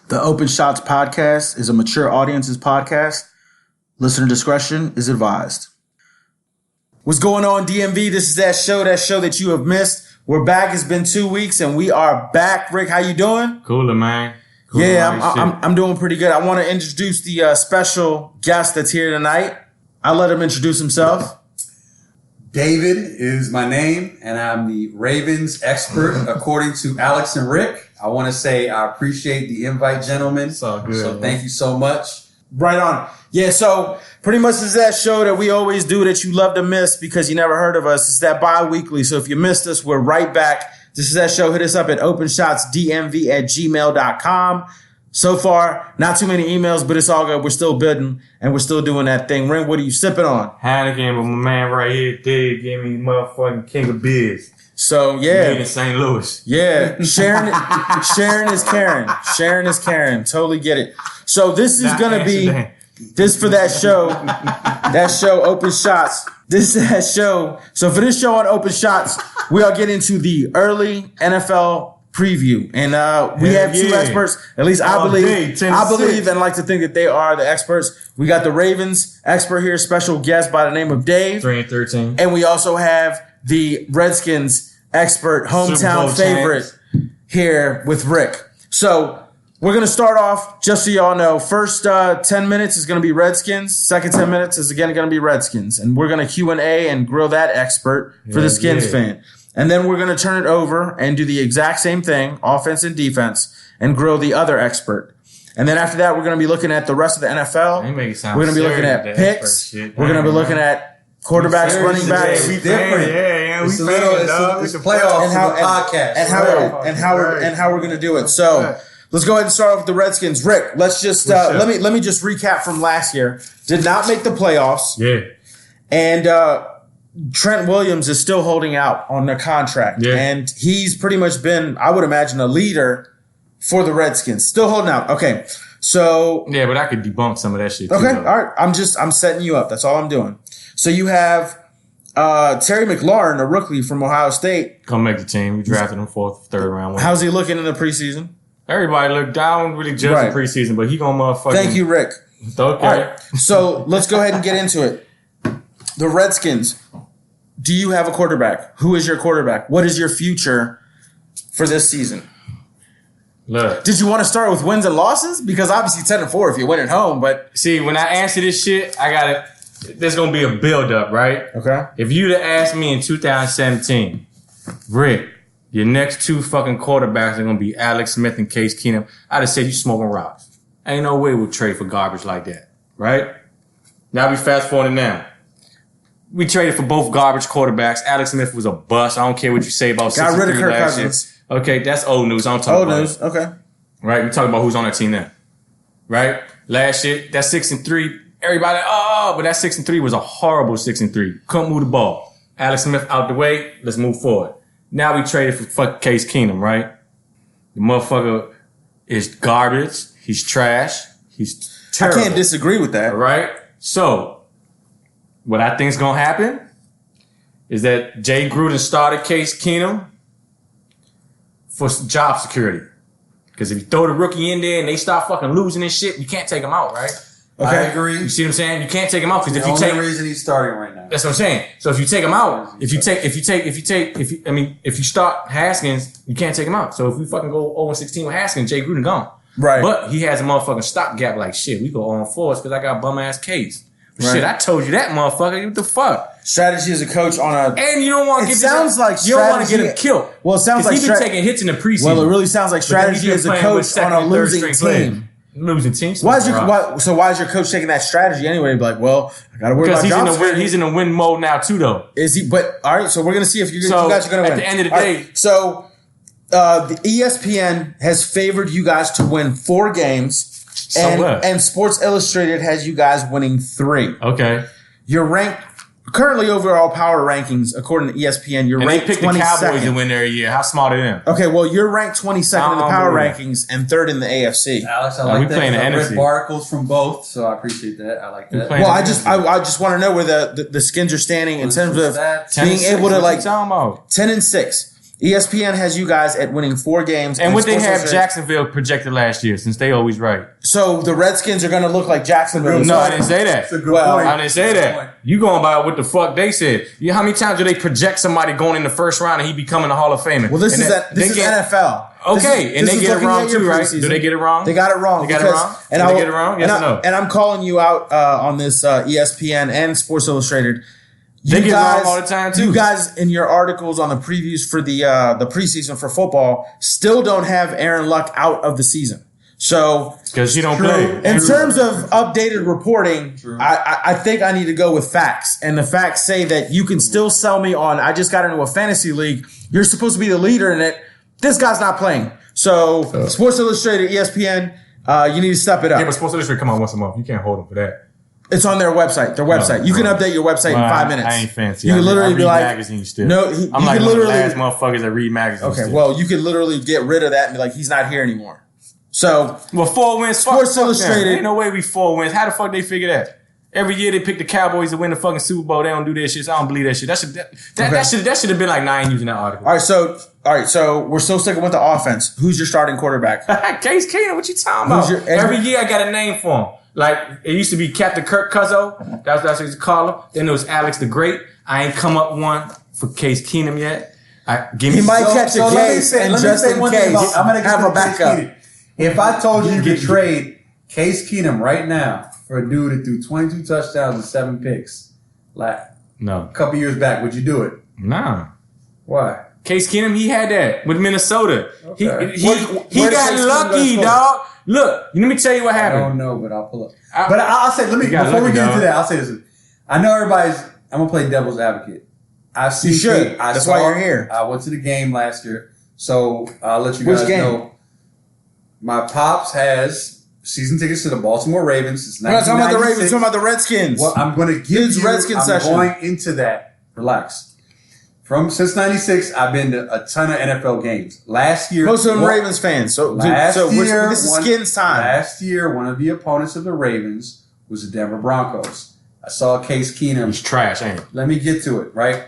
The Open Shots podcast is a mature audience's podcast. Listener discretion is advised. What's going on, DMV? This is that show that you have missed. We're back. It's been 2 weeks, and we are back. Rick, how you doing? Cooler, man. I'm doing pretty good. I want to introduce the special guest that's here tonight. I'll let him introduce himself. David is my name, and I'm the Ravens expert, according to Alex and Rick. I want to say I appreciate the invite, gentlemen. It's all good, so thank you so much. Right on. Yeah, so pretty much is that show that we always do that you love to miss because you never heard of us. It's that bi-weekly. So if you missed us, we're right back. This is that show. Hit us up at openshotsdmv@gmail.com. So far, not too many emails, but it's all good. We're still building, and we're still doing that thing. Ring, what are you sipping on? Heineken, but my man right here, Dave, gave me motherfucking King of Beers. So, yeah. In St. Louis. Yeah. Sharon is Karen. Sharon is Karen. Totally get it. So this is going to be, this for that show, Open Shots. This is that show. So for this show on Open Shots, we are getting into the early NFL preview. And we have two experts. At least I believe and like to think that they are the experts. We got the Ravens expert here, special guest by the name of Dave. 3-13. And we also have the Redskins expert, hometown favorite here with Rick. So we're going to start off, just so y'all know, first 10 minutes is going to be Redskins. Second 10 minutes is again going to be Redskins. And we're going to Q&A and grill that expert for the Skins fan. And then we're going to turn it over and do the exact same thing, offense and defense, and grill the other expert. And then after that, we're going to be looking at the rest of the NFL. We're going to be looking at picks. We're going to be looking at quarterbacks, running backs. We different. Yeah, it's a playoff podcast. And how we're going to do it. So let's go ahead and start off with the Redskins. Rick, let's just let me just recap from last year. Did not make the playoffs. Yeah. And Trent Williams is still holding out on the contract. Yeah. And he's pretty much been, I would imagine, a leader for the Redskins. Still holding out. Okay. So. Yeah, but I could debunk some of that shit too. Okay. All right. I'm setting you up. That's all I'm doing. So you have Terry McLaurin, a rookie from Ohio State. Come make the team. We drafted him third round. How's he looking in the preseason? Everybody looked down, really judge the preseason, but he gonna motherfucking. Thank you, Rick. Okay. All right. So let's go ahead and get into it. The Redskins. Do you have a quarterback? Who is your quarterback? What is your future for this season? Look. Did you want to start with wins and losses? Because obviously 10-4 if you win at home, but. See, when I answer this shit, there's going to be a build-up, right? Okay. If you'd have asked me in 2017, Rick, your next two fucking quarterbacks are going to be Alex Smith and Case Keenum, I'd have said you smoking rocks. Ain't no way we'll trade for garbage like that, right? Now we fast forward now. We traded for both garbage quarterbacks. Alex Smith was a bust. I don't care what you say about got rid of Kirk Cousins. Okay, that's old news. I don't talk about old news. Okay. Right? We talk about who's on that team now. Right? Last year, that 6-3, everybody, but that 6-3 was a horrible 6-3. Couldn't move the ball. Alex Smith out the way. Let's move forward. Now we traded for fucking Case Keenum, right? The motherfucker is garbage. He's trash. He's terrible. I can't disagree with that. Right? So, what I think is going to happen is that Jay Gruden started Case Keenum for job security. Because if you throw the rookie in there and they start fucking losing and shit, you can't take him out, right? Okay. I agree. You see what I'm saying? You can't take him out because if you take, the reason he's starting right now. That's what I'm saying. So if you take him out, if you start Haskins, you can't take him out. So if we fucking go 0-16 with Haskins, Jay Gruden gone. Right. But he has a motherfucking stopgap like shit. We go 0-4 because I got bum ass Case. Right. Shit, I told you that, motherfucker. What the fuck? Strategy as a coach on a... And you don't want to get... It sounds like strategy... You don't want to get him killed. Well, it sounds like... He's been taking hits in the preseason. Well, it really sounds like strategy as a coach on a losing team. Losing team? So why is your coach taking that strategy anyway? Be like, well, I got to worry about jobs. He's in a win mode now, too, though. Is he? But, all right, so we're going to see if you guys are going to win. At the end of the day... Right, so, the ESPN has favored you guys to win 4 games. And Sports Illustrated has you guys winning 3. Okay. You're ranked currently overall power rankings, according to ESPN. You're ranked 22nd. They pick the Cowboys to win every year. How smart are them? Okay, well, you're ranked 22nd in the power rankings and 3rd in the AFC. Alex, I like that. I read articles from both, so I appreciate that. I like that. Well, I just want to know where the Skins are standing in terms of being able to 10-6. ESPN has you guys at winning 4 games. And what they Sports have Illustrated- Jacksonville projected last year, since they always right. So the Redskins are going to look like Jacksonville. No, I didn't say that. That's a good point. I didn't say that. You going by what the fuck they said. You know how many times do they project somebody going in the first round and he becoming a Hall of Famer? Well, this And is that- this they is get- NFL. Okay, and they get it wrong too, right? Do they get it wrong? They got it wrong. They got it wrong? And Did they get it wrong? Yes or no? And I'm calling you out on this ESPN and Sports Illustrated. They get it wrong all the time too. You guys, in your articles on the previews for the preseason for football, still don't have Aaron Luck out of the season. So, because he don't play. in terms of updated reporting, I think I need to go with facts. And the facts say that you can still sell me on, I just got into a fantasy league. You're supposed to be the leader in it. This guy's not playing. So, Sports Illustrated, ESPN, you need to step it up. Yeah, but Sports Illustrated come out once a month. You can't hold them for that. It's on their website. You can update your website in 5 minutes. I ain't fancy. You can literally I read be like, magazines still. no, I'm you like can one of the literally, last motherfuckers that read magazines. okay, still. well, you could literally get rid of that and be like, he's not here anymore. So, 4 wins. Sports fuck Illustrated- them. Ain't no way we 4 wins. How the fuck they figure that? Every year they pick the Cowboys to win the fucking Super Bowl. They don't do that shit. So I don't believe that shit. That should have been like 9 using that article. all right, so we're still sticking with the offense. Who's your starting quarterback? Case Keenum, what you talking about? Every year I got a name for him. Like, it used to be Captain Kirk Cuzzo. That's what I used to call him. Then it was Alex the Great. I ain't come up one for Case Keenum yet. He might catch a case, and just in case, I'm going to have a backup. If I told you to trade Case Keenum right now for a dude that threw 22 touchdowns and 7 picks, like No. a couple years back, would you do it? Nah. Why? Case Keenum, he had that with Minnesota. Okay. He Where got did Case Keenum lucky, go? dog. Look, let me tell you what I happened. don't know, but I'll pull up. But I'll say, You got before we lucky, get into dog. that, I'll say this. I know everybody's, I'm going to play devil's advocate. I've seen You should. That's why you're here. I went to the game last year, so I'll let you Which guys game? know. My pops has season tickets to the Baltimore Ravens since We're not talking about the 1996. Ravens, we're talking about the Redskins. Well, I'm going to give Kids you. Redskins I'm session. going into that. Relax. Since '96, I've been to a ton of NFL games. Last year, Most of them Ravens fans. So Last year, this is Skins time. Last year, one of the opponents of the Ravens was the Denver Broncos. I saw Case Keenum. He's trash, ain't he? Let me get to it, right?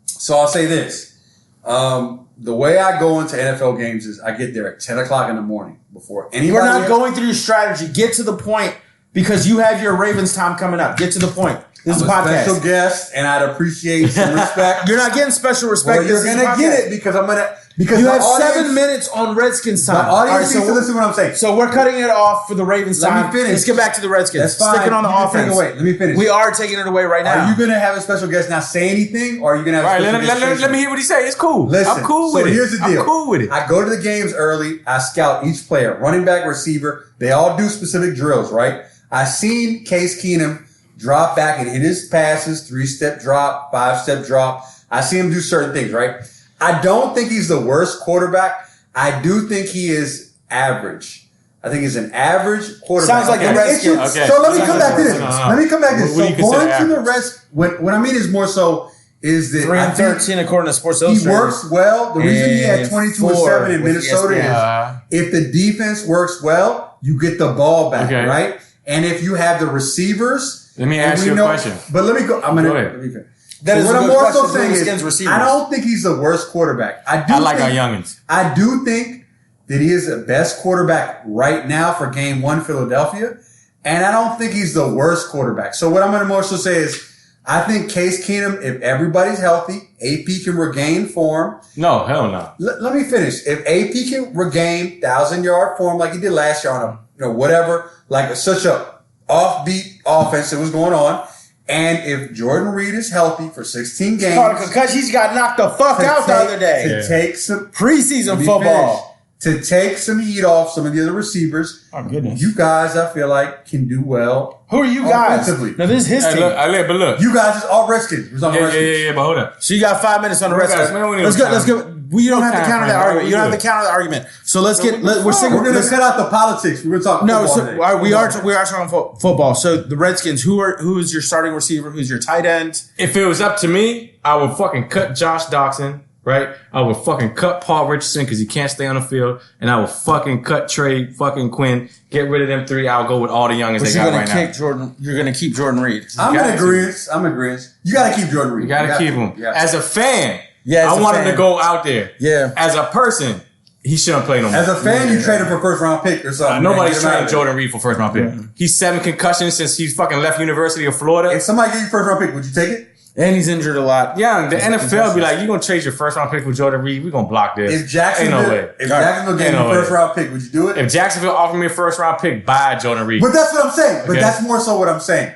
So I'll say this. The way I go into NFL games is I get there at 10 o'clock in the morning before anybody. We're not going through your strategy. Get to the point because you have your Ravens time coming up. Get to the point. This is a podcast. Special guest, and I'd appreciate some respect. You're not getting special respect. Well, you're This is going a to get podcast. it because I'm going to. Because You my have audience, 7 minutes on Redskins time. My audience All right, needs to listen to what I'm saying. So we're cutting it off for the Ravens Let me time. finish. Let's get back to the Redskins. That's fine. Sticking on the You can take offense. it away. Let me finish. We are taking it away right now. Are you going to have a special guest now say anything, or are you going to have All a right, special guest? let me hear what he say. It's cool. Listen, I'm cool with so it. here's the deal. I'm cool with it. I go to the games early. I scout each player, running back, receiver. They all do specific drills, right? I seen Case Keenum drop back and hit his passes, 3-step drop, 5-step drop. I see him do certain things, right? I don't think he's the worst quarterback. I do think he is average. I think he's an average quarterback. Sounds like the Redskins. Okay. So let me come back to this. No. Let me come back to this. What do you So consider going to the average? rest, what I mean is more so is that 3 I and think 13 according to Sports he Illustrated. works well. The reason he had And 22 and 4 7 in with Minnesota ESPN. is if the defense works well, you get the ball back, Okay. right? And if you have the receivers, Let me and ask we you a know- question. But let me go. I'm gonna. Go ahead. Let me finish. That is what a I'm good also question for saying the is, Skins receivers. I don't think he's the worst quarterback. I like our think, youngins. I do think that he is the best quarterback right now for Game 1 Philadelphia, and I don't think he's the worst quarterback. So what I'm going to more so say is, I think Case Keenum, if everybody's healthy, AP can regain form. No, hell no. Let me finish. If AP can regain 1,000-yard form like he did last year on a whatever, like such a offbeat offense that was going on, and if Jordan Reed is healthy for 16 games, Because he's got knocked the fuck out the other day. to take some Preseason let me football. finish. To take some heat off some of the other receivers. Oh, goodness. You guys, I feel like, can do well. Who are you guys? Offensively. No, this is his team. But look. You guys is all Redskins. We're talking Redskins. Yeah, but hold up. So you got 5 minutes on the rest guys, of man, we it. need Let's no go. Let's time. go. We don't have to time, counter that man. argument. You don't have Good. to counter the argument. So let's get. We're We're single. going to cut out the politics. We're going to talk No, football so today. we are talking football. So the Redskins. Who is your starting receiver? Who's your tight end? If it was up to me, I would fucking cut Josh Doxson, right? I would fucking cut Paul Richardson because he can't stay on the field. And I would fucking cut Trey fucking Quinn. Get rid of them 3. I'll go with all the youngins But they you're got gonna right kick now. Jordan. You're gonna keep Jordan Reed. I'm got in to. agreement. I'm in agreement. You got to keep Jordan Reed. You gotta keep him. Yeah. As a fan, Yeah, I want him to go out there. Yeah. As a person, he shouldn't play no more. As a fan, you trade him for first round pick or something. Nobody's trading Jordan Reed for first round pick. He's 7 concussions since he fucking left University of Florida. If somebody gave you first round pick, would you take it? And he's injured a lot. Yeah, the NFL be like, you're going to trade your first round pick with Jordan Reed. We're going to block this. If Jacksonville gave you a first round pick, would you do it? If Jacksonville offered me a first round pick, buy Jordan Reed. But that's what I'm saying. But that's more so what I'm saying.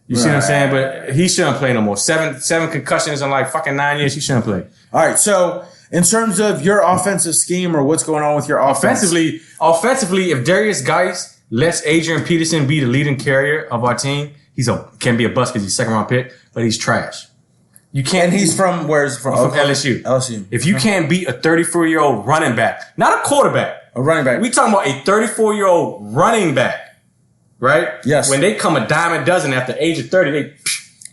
You see what I'm saying? But he shouldn't play no more. Seven concussions in like fucking 9 years. He shouldn't play. All right. So in terms of your offensive scheme or what's going on with your offense? Offensively, if Darius Geis lets Adrian Peterson be the leading carrier of our team, can be a bust because he's second round pick, but he's trash. You can't. And he's from where's from? From LSU. LSU. If you can't beat a 34-year-old running back, not a quarterback, a running back. We talking about a 34-year-old running back, right? Yes. When they come a dime a dozen after the age of 30, they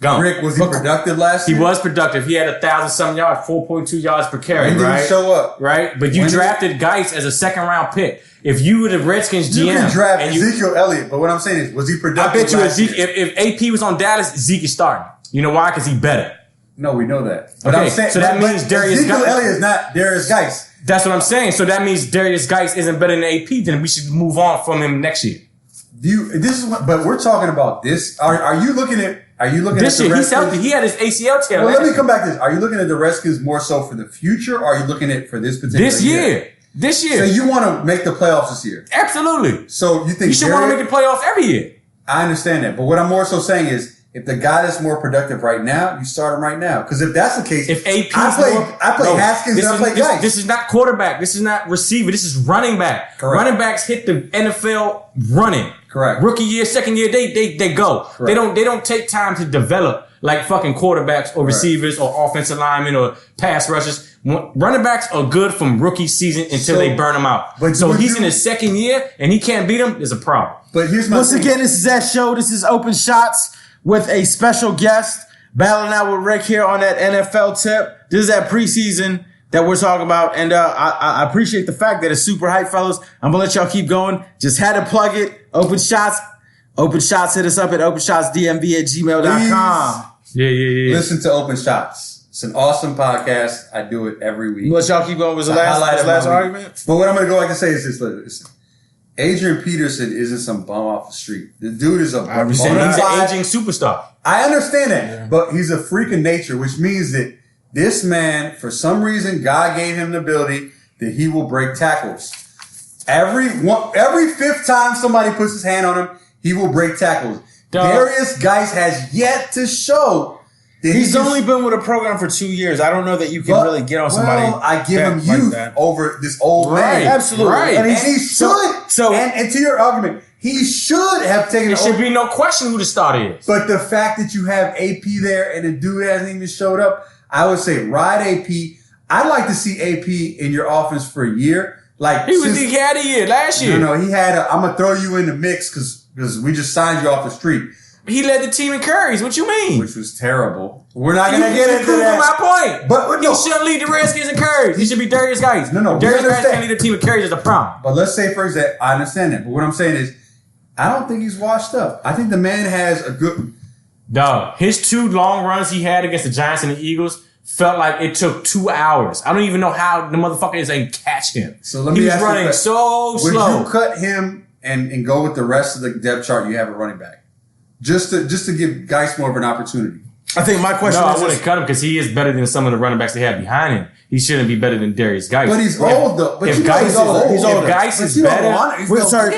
gone. Rick, was he productive last year? He was productive. He had 1,000-something yards, 4.2 yards per carry. When did he show up? Right, but you drafted Geis as a second-round pick. If you were the Redskins GM, you can draft Ezekiel Elliott, but what I'm saying is, was he productive? I bet you if AP was on Dallas, Zeke is starting. You know why? Because he's better. No, we know that. But okay, I'm saying, so that means Darius Ezekiel Geis. Elliott is not Darius Geis. That's what I'm saying. So that means Darius Geis isn't better than AP. Then we should move on from him next year. But we're talking about this. Are you looking at? This year? He's healthy. He had his ACL tear. Well, let me come back to this. Are you looking at the Redskins more so for the future, or are you looking at for this particular year? This year. So you want to make the playoffs this year? Absolutely. So you think you should want to make the playoffs every year? I understand that, but what I'm more so saying is, if the guy that's more productive right now, you start him right now. Because if that's the case, if AP, I play Haskins and I play Geis. This is not quarterback. This is not receiver. This is running back. Correct. Running backs hit the NFL running. Correct. Rookie year, second year, they go. Correct. They don't take time to develop like fucking quarterbacks or receivers or offensive linemen or pass rushers. Running backs are good from rookie season until they burn them out. But so he's in his second year and he can't beat them. There's a problem. But here's my Once again, this is that show. This is Open Shots with a special guest battling out with Rick here on that NFL tip. This is that preseason that we're talking about. And I appreciate the fact that it's super hype, fellas. I'm going to let y'all keep going. Just had to plug it. Open Shots. Open Shots. Hit us up at openshotsdmv@gmail.com. Yeah. Listen to Open Shots. It's an awesome podcast. I do it every week. Let y'all keep going with the last argument. But what I'm going to go like to say is this. Listen. Adrian Peterson isn't some bum off the street. The dude is a he's an aging superstar. I understand that, but he's a freak of nature, which means that this man, for some reason, God gave him the ability that he will break tackles. Every fifth time somebody puts his hand on him, he will break tackles. Darius Geis has yet to show that he's only been with a program for 2 years. I don't know that you can really get on somebody. Well, I give him youth over this old man. Absolutely. Right. And he should. And to your argument, he should have taken it. There should be no question who the starter is. But the fact that you have AP there and the dude hasn't even showed up, I would say ride AP. I'd like to see AP in your offense for a year. Like he had a year last year. No, he had I'm gonna throw you in the mix because we just signed you off the street. He led the team in carries. What you mean? Which was terrible. We're not going to get into that. My point. But he shouldn't lead the Redskins in carries. He should be Darius Geis. No. Darius Geis can't lead the team in carries is a problem. But let's say, for example, I understand that. But what I'm saying is, I don't think he's washed up. I think the man has a good... Dog, his 2 long runs he had against the Giants and the Eagles felt like it took 2 hours. I don't even know how the motherfuckers ain't catch him. So let me He was running so slow. Would you cut him and go with the rest of the depth chart you have at running back? Just to give Geis more of an opportunity. I think my question is... I wouldn't cut him because he is better than some of the running backs they have behind him. He shouldn't be better than Darius Geis. But he's old, though. But if Geis is better...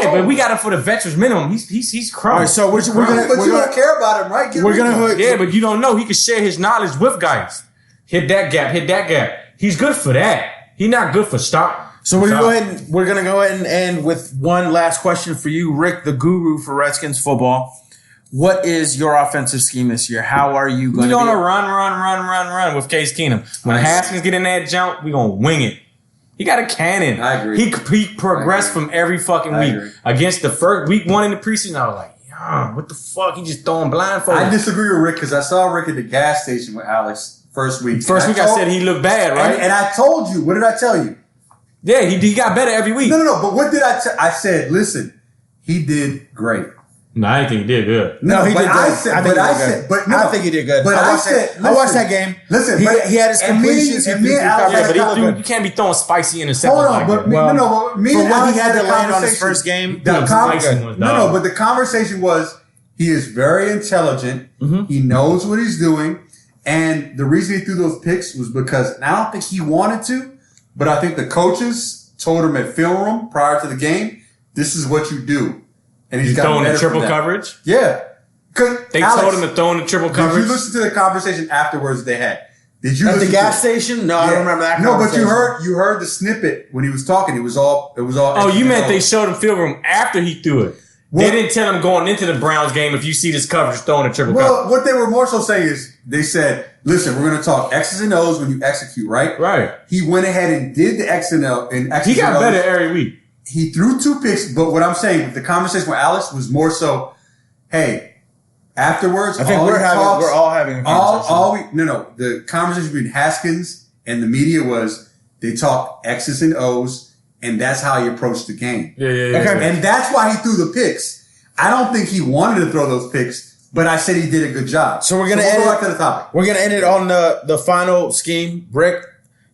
but we got him for the veterans minimum. He's crumbs. All right, so we're gonna... But you don't care about him, right? Yeah, but you don't know. He can share his knowledge with Geis. Hit that gap. He's good for that. He's not good for starting. So we're gonna go ahead and end with one last question for you, Rick, the guru for Redskins football. What is your offensive scheme this year? How are you going to We're going to run with Case Keenum. When Haskins get in that jump, we're going to wing it. He got a cannon. I agree. He progressed from every fucking week. Against the first week 1 in the preseason, I was like, what the fuck? He just throwing blindfolds. I disagree with Rick because I saw Rick at the gas station with Alex first week. I said he looked bad, right? And I told you. What did I tell you? Yeah, he got better every week. No. But what did I said, listen, he did great. No, I didn't think he did good. No, he did good. I think he did good. But I watched that game. Listen, he had his completions. You can't be throwing spicy interceptions. Hold on, but me for and what Alex he had to land on his conversation. first game. But the conversation was he is very intelligent. Mm-hmm. He knows what he's doing. And the reason he threw those picks was because, and I don't think he wanted to, but I think the coaches told him at film room prior to the game, this is what you do. And he's throwing the triple coverage? Yeah. They told him to throw in the triple coverage? Did you listen to the conversation afterwards they had? Did you at the gas station? No, I don't remember that. No, but you heard the snippet when he was talking. It was all. Oh, you meant they showed him film room after he threw it. Well, they didn't tell him going into the Browns game, if you see this coverage, throwing a triple coverage. Well, what they were more so saying is, they said, listen, we're going to talk X's and O's when you execute, right? Right. He went ahead and did the X and O. He got better every week. He threw 2 picks, but what I'm saying, the conversation with Alex was more so, hey, afterwards, I think we're all having a conversation. The conversation between Haskins and the media was they talked X's and O's. And that's how he approached the game. Yeah. Okay. And that's why he threw the picks. I don't think he wanted to throw those picks, but I said he did a good job. So we're gonna go back to the topic. We're gonna end it on the final scheme. Rick,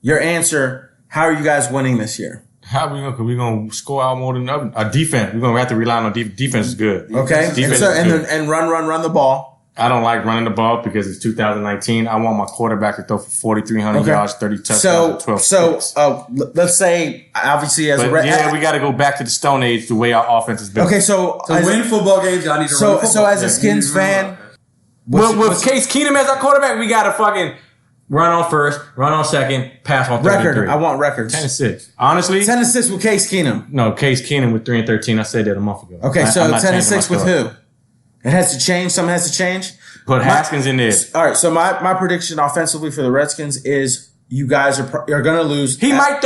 your answer. How are you guys winning this year? How we gonna? We gonna score out more than our defense. We're gonna have to rely on defense. Is good. Okay. Defense and run the ball. I don't like running the ball because it's 2019. I want my quarterback to throw for 4,300 yards, 30 touchdowns, 12 picks. Let's say, obviously, we got to go back to the Stone Age, the way our offense is built. Okay, so to win football games, I need to run football. So as a Skins fan, with Case Keenum as our quarterback, we got to fucking run on first, run on second, pass on third. Record. I want records. 10-6. Honestly, 10-6 with Case Keenum. No, Case Keenum with 3-13. I said that a month ago. Okay, so 10-6 with who? It has to change. Something has to change. Put Haskins in there. All right. So my prediction offensively for the Redskins is you guys are going to lose. He might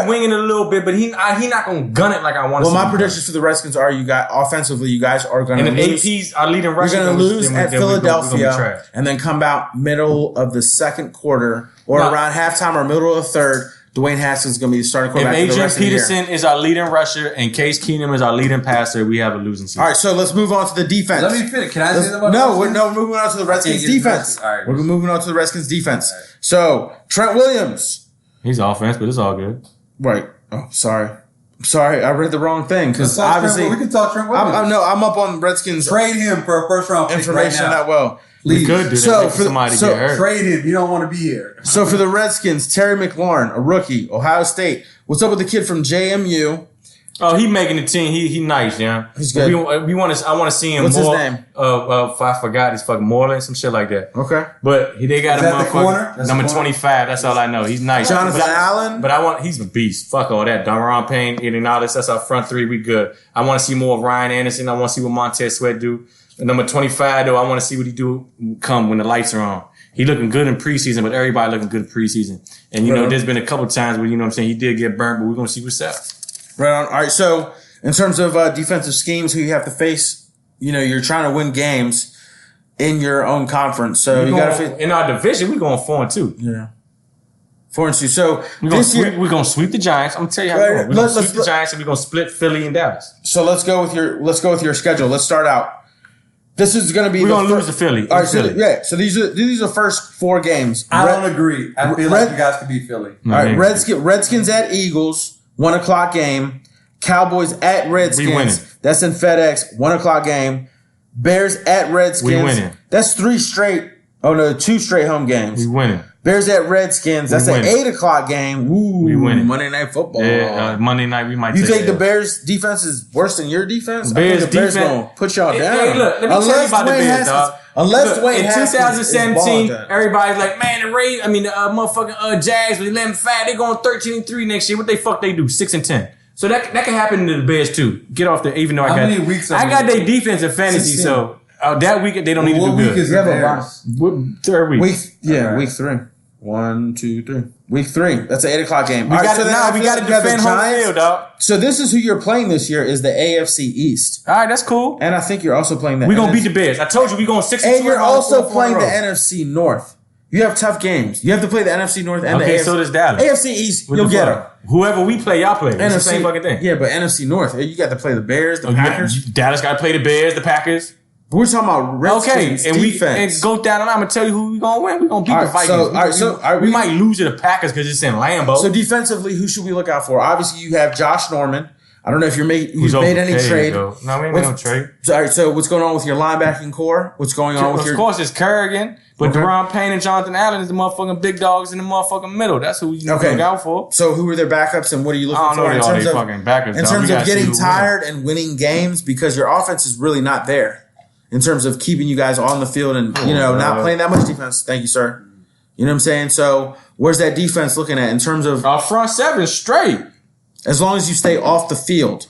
wing it a little bit, but he not going to gun it like I want to. Well, my predictions for the Redskins are you guys offensively, you guys are going to lose. And AP's our leading rusher. You're going to lose at Philadelphia and then come out middle of the second quarter or around halftime or middle of the third. Dwayne Haskins is going to be the starting quarterback for the rest of the year. If Adrian Peterson is our leading rusher and Case Keenum is our leading passer, we have a losing season. All right, so let's move on to the defense. Let me finish. Can I say that about we're moving on to the Redskins defense. All right, we're moving on to the Redskins defense. Right. So, Trent Williams. He's offense, but it's all good. Right. Oh, sorry. I read the wrong thing because obviously we can talk Trent Williams. I'm up on Redskins. Trade him for a first round pick information right now. that well. We could do that for somebody to get hurt. Trade him. You don't want to be here. So for the Redskins, Terry McLaurin, a rookie, Ohio State. What's up with the kid from JMU? Oh, he making the team. He nice, yeah. He's good. I want to see him. What's more. His name? I forgot. He's fucking Moreland, some shit like that. Okay. But they got a motherfucker. Number 25. That's all I know. He's nice. Jonathan Allen. But he's a beast. Fuck all that. Daron Payne, Ioannidis. That's our front three. We good. I want to see more of Ryan Anderson. I want to see what Montez Sweat do. Number 25, though, I want to see what he do come when the lights are on. He looking good in preseason, but everybody looking good in preseason. And, there's been a couple times where, he did get burnt, but we're going to see what's up. Right on. All right, so in terms of defensive schemes, who you have to face, you're trying to win games in your own conference. So you got to in our division, we're going 4-2. Yeah. 4-2. So we're going to sweep the Giants. I'm going to tell you how we're going. We're going to sweep the Giants and we're going to split Philly and Dallas. So let's go with your schedule. Let's start out. This is going to be. We're going to lose to Philly. All right, so these are the first 4 games. I don't agree. I feel like you guys could beat Philly. All right, Redskins at Eagles, 1:00 game. Cowboys at Redskins. We winning. That's in FedEx, 1:00 game. Bears at Redskins. We winning. That's 2 straight home games. We winning. Bears at Redskins. That's an 8:00 game. Ooh, we winning. Monday Night Football. Yeah, Monday night we might. You think the Bears defense is worse than your defense? Bears I think the Bears gonna put y'all down. Hey, look, let me tell you about the Bears, dog. Unless Dwayne Haskins in 2017, everybody's like, man, the motherfucking Jags, we let them fat. They're going 13-3 next year. What they fuck they do? 6-10. So that can happen to the Bears too. Get off there, even though I got their defense in fantasy, 16. So that week they don't need to do good. You have a third week. Week 3. 1, 2, 3. Week 3. That's an 8:00 game. We got to defend home field, dog. So this is who you're playing this year is the AFC East. All right, that's cool. And I think you're also playing the We're going to beat the Bears. I told you we're going 6-2. And you're also playing the NFC North. You have tough games. You have to play the NFC North and the AFC. So does Dallas. AFC East, you'll get them. Whoever we play, y'all play. It's NFC, the same fucking thing. Yeah, but NFC North, you got to play the Bears, the Packers. Dallas got to play the Bears, the Packers. We're talking about Redskins and defense. And go down and I'm going to tell you who we going to win. We're going to beat the Vikings. We might lose to the Packers because it's in Lambeau. So defensively, who should we look out for? Obviously, you have Josh Norman. I don't know if you've made any trade. No, we ain't made no trade. All right, so what's going on with your linebacking core? What's going on with your... Of course, it's Kerrigan, but Deron Payne and Jonathan Allen is the motherfucking big dogs in the motherfucking middle. That's who you look out for. So who are their backups and what are you looking for in terms of getting tired and winning games? Because your offense is really not there in terms of keeping you guys on the field and, not playing that much defense. Thank you, sir. You know what I'm saying? So where's that defense looking at in terms of... Our front seven straight. As long as you stay off the field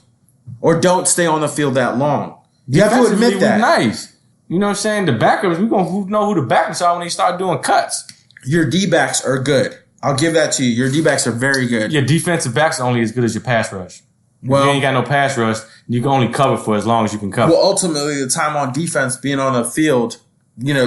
or don't stay on the field that long. You have to admit that. Nice. You know what I'm saying? The backups, we're going to know who the backups are when they start doing cuts. Your D-backs are good. I'll give that to you. Your D-backs are very good. Your defensive backs are only as good as your pass rush. Well, if you ain't got no pass rush, you can only cover for as long as you can cover. Well, ultimately, the time on defense being on the field,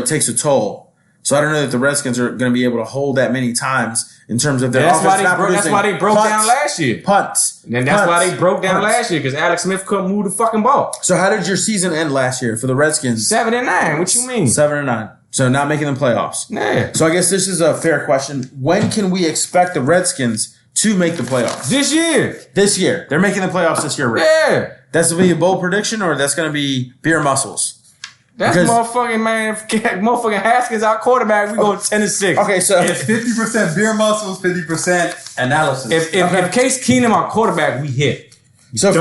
takes a toll. So I don't know that the Redskins are going to be able to hold that many times in terms of their offense. That's why they broke down last year. Punts. And that's why they broke down last year, because Alex Smith couldn't move the fucking ball. So how did your season end last year for the Redskins? 7-9. What you mean? 7-9. So not making the playoffs. Yeah. So I guess this is a fair question. When can we expect the Redskins to make the playoffs? This year. This year. They're making the playoffs this year, Rick. Yeah. That's going to be a bold prediction, or that's going to be beer muscles? That's motherfucking, man. Motherfucking Haskins, our quarterback, we go 10-6. Okay, so it's 50% beer muscles, 50% analysis. If Case Keenum, our quarterback, we hit. So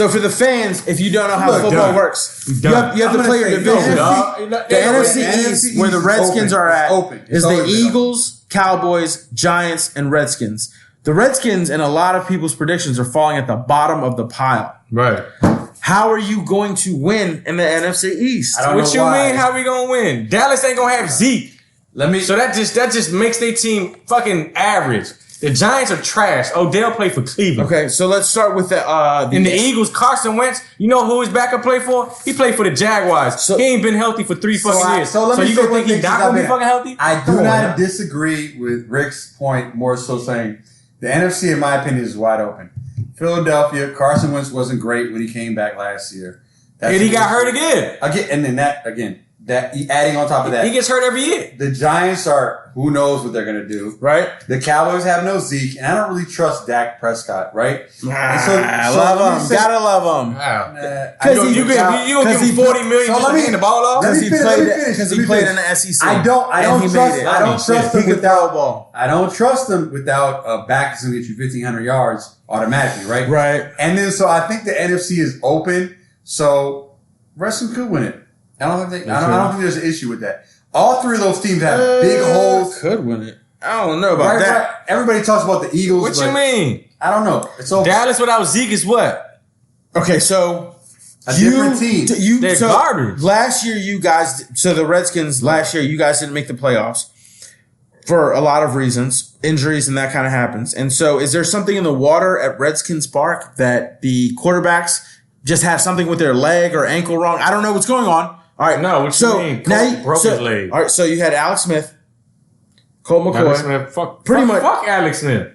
for the fans, if you don't know how football works, you have to play your division. The NFC East, where the Redskins are at, is the Eagles, Cowboys, Giants, and Redskins. The Redskins, in a lot of people's predictions, are falling at the bottom of the pile. Right. How are you going to win in the NFC East? What you mean? How we gonna win? Dallas ain't gonna have Zeke. So that just makes their team fucking average. The Giants are trash. Odell played for Cleveland. Okay, so let's start with the Eagles. Carson Wentz. You know who his backup played for? He played for the Jaguars. So, he ain't been healthy for 3 fucking years. So you gonna think he's not gonna be fucking healthy? I do not disagree with Rick's point. More so saying the NFC, in my opinion, is wide open. Philadelphia, Carson Wentz wasn't great when he came back last year. And he got hurt again. And then adding on top of that. He gets hurt every year. The Giants are, who knows what they're going to do. Right. The Cowboys have no Zeke, and I don't really trust Dak Prescott, right? I love him. Gotta love him. Because you give him $40 million just to hand the ball off? Because he played in the SEC. I don't trust him without a back that's going to get you 1,500 yards automatically, right? Right. And then, so I think the NFC is open, so Redskins could win it. I don't think there's an issue with that. All three of those teams have big holes. Could win it. I don't know about that. Right. Everybody talks about the Eagles. What you mean? I don't know. It's over. Dallas without Zeke is what? Okay, so different team. They're garbage. Last year, the Redskins, you guys didn't make the playoffs for a lot of reasons, injuries and that kind of happens. And so is there something in the water at Redskins Park that the quarterbacks just have something with their leg or ankle wrong? I don't know what's going on. All right. No, what you mean? Colt broke his leg. All right, so you had Alex Smith, Colt McCoy. Alex Smith, fuck Alex Smith.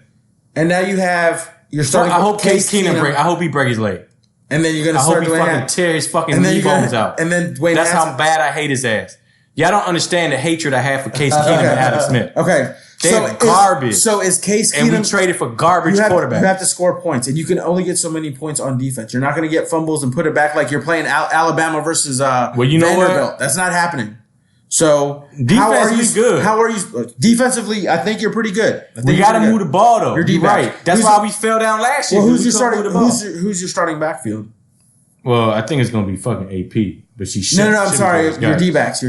And now you're starting. I hope Case Keenum I hope he break his leg. And then you're going to start Dwayne. I hope he fucking tear his fucking knee bones out. And then Dwayne. That's how bad I hate his ass. Y'all don't understand the hatred I have for Case Keenum and Alex Smith. Okay. They're garbage. So is Case Keenum... And we traded for garbage quarterback. You have to score points, and you can only get so many points on defense. You're not going to get fumbles and put it back like you're playing Alabama versus Vanderbilt. What? That's not happening. So defensively how are you defensively? I think you're pretty good. We got to move the ball though. You're right. That's why we fell down last year. Well, who's your starting backfield? Well, I think it's going to be fucking AP. But No, I'm sorry. Your D-backs. Who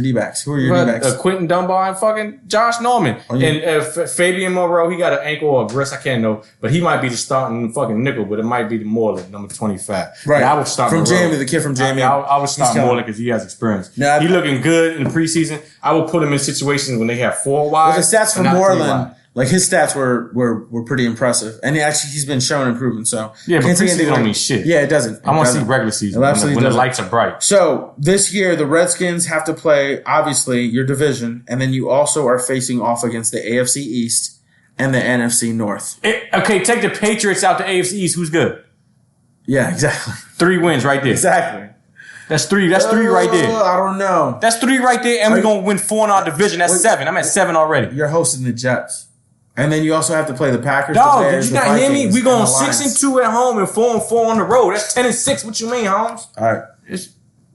are your D-backs? Quentin Dunbar and fucking Josh Norman. Oh, yeah. And Fabian Moreau, he got an ankle or a wrist, I can't know. But he might be the starting fucking nickel, but it might be the Moreland, number 25. Right. Yeah, I would start from Jamie, the kid from Jamie. I would start Moreland because he has experience. He looking good in the preseason. I would put him in situations when they have 4 wide. Well, the stats for Moreland, Like his stats were pretty impressive, and he's been showing improvement. So yeah, but can't take preseason anything don't away. mean shit. Yeah, it doesn't. I want to see regular season It absolutely when the doesn't. lights are bright. So this year, the Redskins have to play obviously your division, and then you also are facing off against the AFC East and the NFC North. Okay, take the Patriots out the AFC East. Who's good? Yeah, exactly. 3 wins right there. Exactly. That's three. That's 3 right there. I don't know. That's 3 right there, and we're gonna win 4 in our division. That's 7. I'm at 7 already. You're hosting the Jets. And then you also have to play the Packers. Dog, the Bears, did you not hear me? We going going 6-2 at home and 4-4 on the road. That's 10-6. What you mean, Holmes? All right.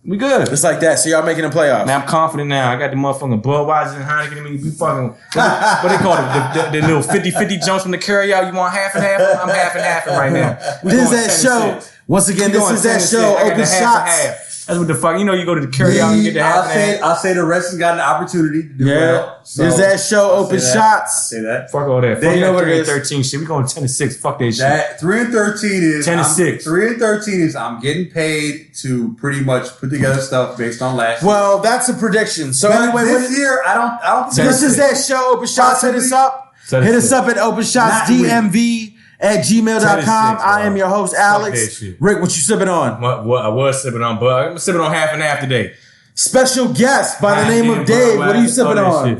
We good. It's like that. So y'all making the playoffs. Man, I'm confident now. I got the motherfucking Budweiser and Heineken. I mean, we fucking, what they call it? The little 50-50 jumps from the carryout. You want half and half? I'm half and half right now. This is that show. Once again, this is that show. Open shots. That's what the fuck. You know, you go to the carryout and you get the half and half. I'll say the Redskins got an opportunity to do well. So there's that show. Open shots. I'll say that. Fuck all that. They Fuck know that what it 3-13 shit. We going 10-6. Fuck that shit. That 3-13 is 10-6. 3-13 is I'm getting paid to pretty much put together stuff based on last year. Well, that's a prediction. So But anyway, this year I don't. this is that show. Open shots. Hit us up. Hit us up at Open Shots DMV at gmail.com. I am your host, Alex. Rick, what you sipping on? What I was sipping on, but I'm sipping on half and half today. Special guest by the name of Dave. What are you sipping on?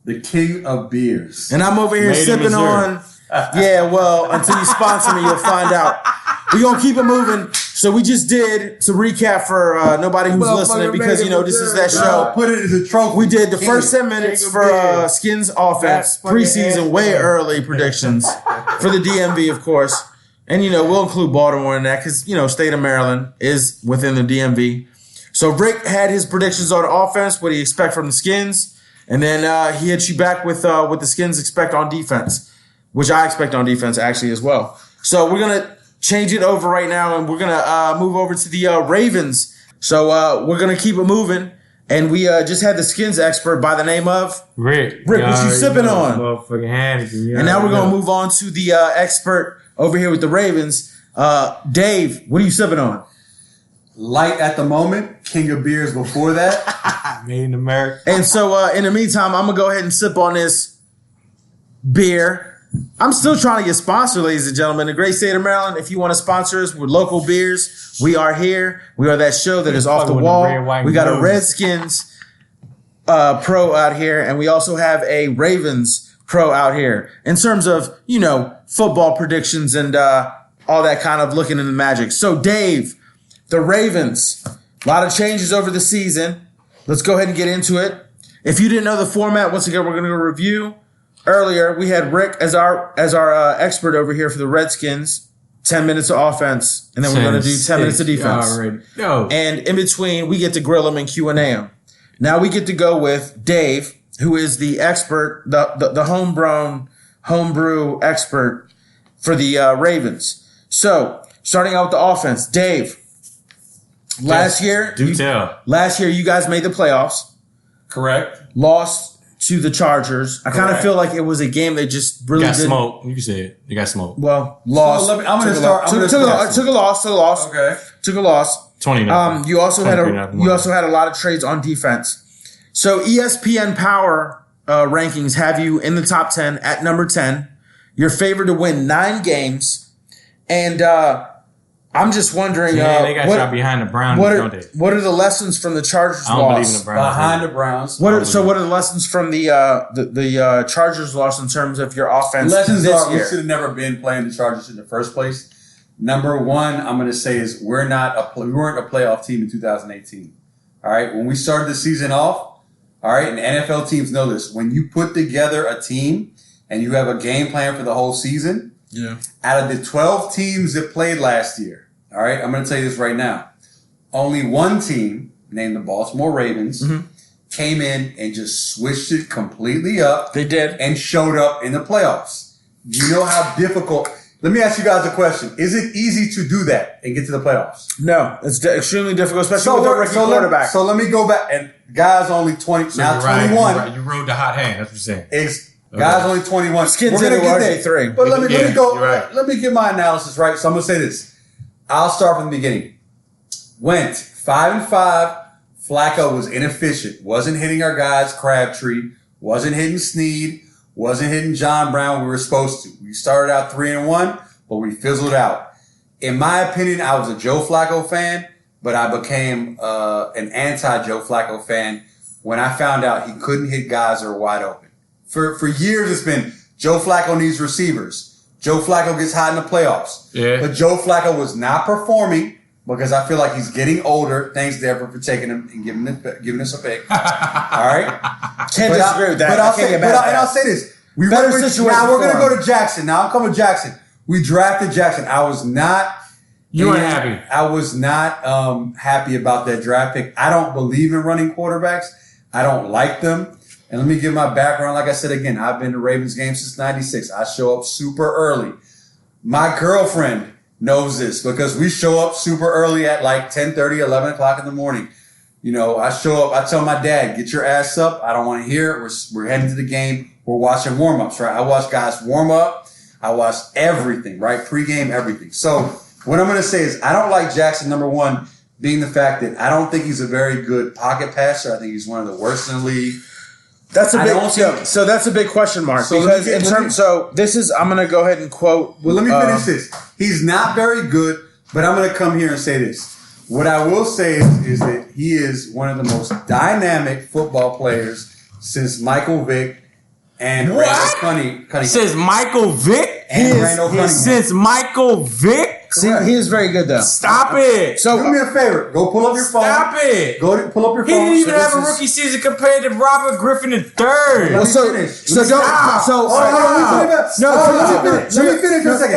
The king of beers. And I'm over here sipping on. Yeah, well, until you sponsor me, you'll find out. We're going to keep it moving. So we just did, to recap for nobody who's listening, because, you know, this is that show. Put it as a trophy. We did the first 10 minutes for Skins offense, preseason, way early predictions for the DMV, of course. And, you know, we'll include Baltimore in that because, you know, state of Maryland is within the DMV. So Rick had his predictions on offense, what he expect from the Skins. And then he hit you back with what the Skins expect on defense, which I expect on defense actually as well. So we're going to change it over right now, and we're going to move over to the Ravens. So we're going to keep it moving. And we just had the Skins expert by the name of Rick. What you sipping on? Motherfucking Heineken. And now we're going to move on to the expert over here with the Ravens. Dave, what are you sipping on? Light at the moment. King of beers before that. Made in America. And so in the meantime, I'm going to go ahead and sip on this beer. I'm still trying to get sponsored, ladies and gentlemen. The great state of Maryland, if you want to sponsor us with local beers, we are here. We are that show that is off the wall. We got a Redskins pro out here, and we also have a Ravens pro out here in terms of, you know, football predictions and all that kind of looking in the magic. So, Dave, the Ravens, a lot of changes over the season. Let's go ahead and get into it. If you didn't know the format, once again, we're going to review. Earlier, we had Rick as our expert over here for the Redskins. 10 minutes of offense, and then we're going to do 10 minutes of defense. No. And in between, we get to grill him and Q&A him. Now we get to go with Dave, who is the expert, the homebrew expert for the Ravens. So, starting out with the offense, Dave. Last year, you guys made the playoffs. Correct. Lost to the Chargers. I kind of feel like it was a game they just really got didn't. Smoked. You can say it. They got smoked. Well, lost. So I'm going to start. Took a loss. Okay. Took a loss. 29. You also had a lot of trades on defense. So ESPN Power rankings have you in the top 10 at number 10. You're favored to win 9 games, and I'm just wondering. They got y'all behind the Browns, don't they? What are the lessons from the Chargers I don't believe in the Browns. Behind the Browns. What are the lessons from the Chargers loss in terms of your offense Lessons this are year? we should have never been playing the Chargers in the first place. Number one, I'm going to say is we weren't a playoff team in 2018. All right, when we started the season off, all right, and NFL teams know this. When you put together a team and you have a game plan for the whole season, out of the 12 teams that played last year. All right, I'm going to tell you this right now. Only one team, named the Baltimore Ravens, came in and just switched it completely up. They did. And showed up in the playoffs. Do you know how difficult? Let me ask you guys a question. Is it easy to do that and get to the playoffs? No, it's extremely difficult, especially with a rookie quarterback. So let me go back. And guys only 20, so now 21. Right. You rode the hot hand. That's what you're saying. Guys only 21. Skins in the RG3. But let me go. Right. Let me get my analysis right. So I'm going to say this. I'll start from the beginning. Went 5-5. Flacco was inefficient. Wasn't hitting our guys. Crabtree. Wasn't hitting Snead. Wasn't hitting John Brown we were supposed to. We started out 3-1, but we fizzled out. In my opinion, I was a Joe Flacco fan, but I became an anti-Joe Flacco fan when I found out he couldn't hit guys that are wide open. For years, it's been Joe Flacco needs receivers. Joe Flacco gets hot in the playoffs. Yeah. But Joe Flacco was not performing because I feel like he's getting older. Thanks, Deborah, for taking him and giving us a pick. All right? Can't disagree with that. And I'll say this. Better situation Now we're going to for him. go to Jackson. Now I'm coming to Jackson. We drafted Jackson. I was not... You weren't happy. I was not happy about that draft pick. I don't believe in running quarterbacks. I don't like them. And let me give my background. Like I said, again, I've been to Ravens games since 96. I show up super early. My girlfriend knows this because we show up super early at like 10:30, 11 o'clock in the morning. You know, I show up. I tell my dad, get your ass up. I don't want to hear it. We're heading to the game. We're watching warm-ups, right? I watch guys warm up. I watch everything, right? Pre-game, everything. So what I'm going to say is I don't like Jackson, number one, being the fact that I don't think he's a very good pocket passer. I think he's one of the worst in the league. That's a big so that's a big question mark because I'm going to go ahead and quote. Well, let me finish this. He's not very good, but I'm going to come here and say this. What I will say is that he is one of the most dynamic football players since Michael Vick and Randall Cunningham. Since Michael Vick? And Randall Cunningham. Since Michael Vick? See, he is very good though. Stop it. So do me a favor. Go pull up your phone. Stop it. Go pull up your phone. He didn't even have a rookie season compared to Robert Griffin III. Let me finish for a second.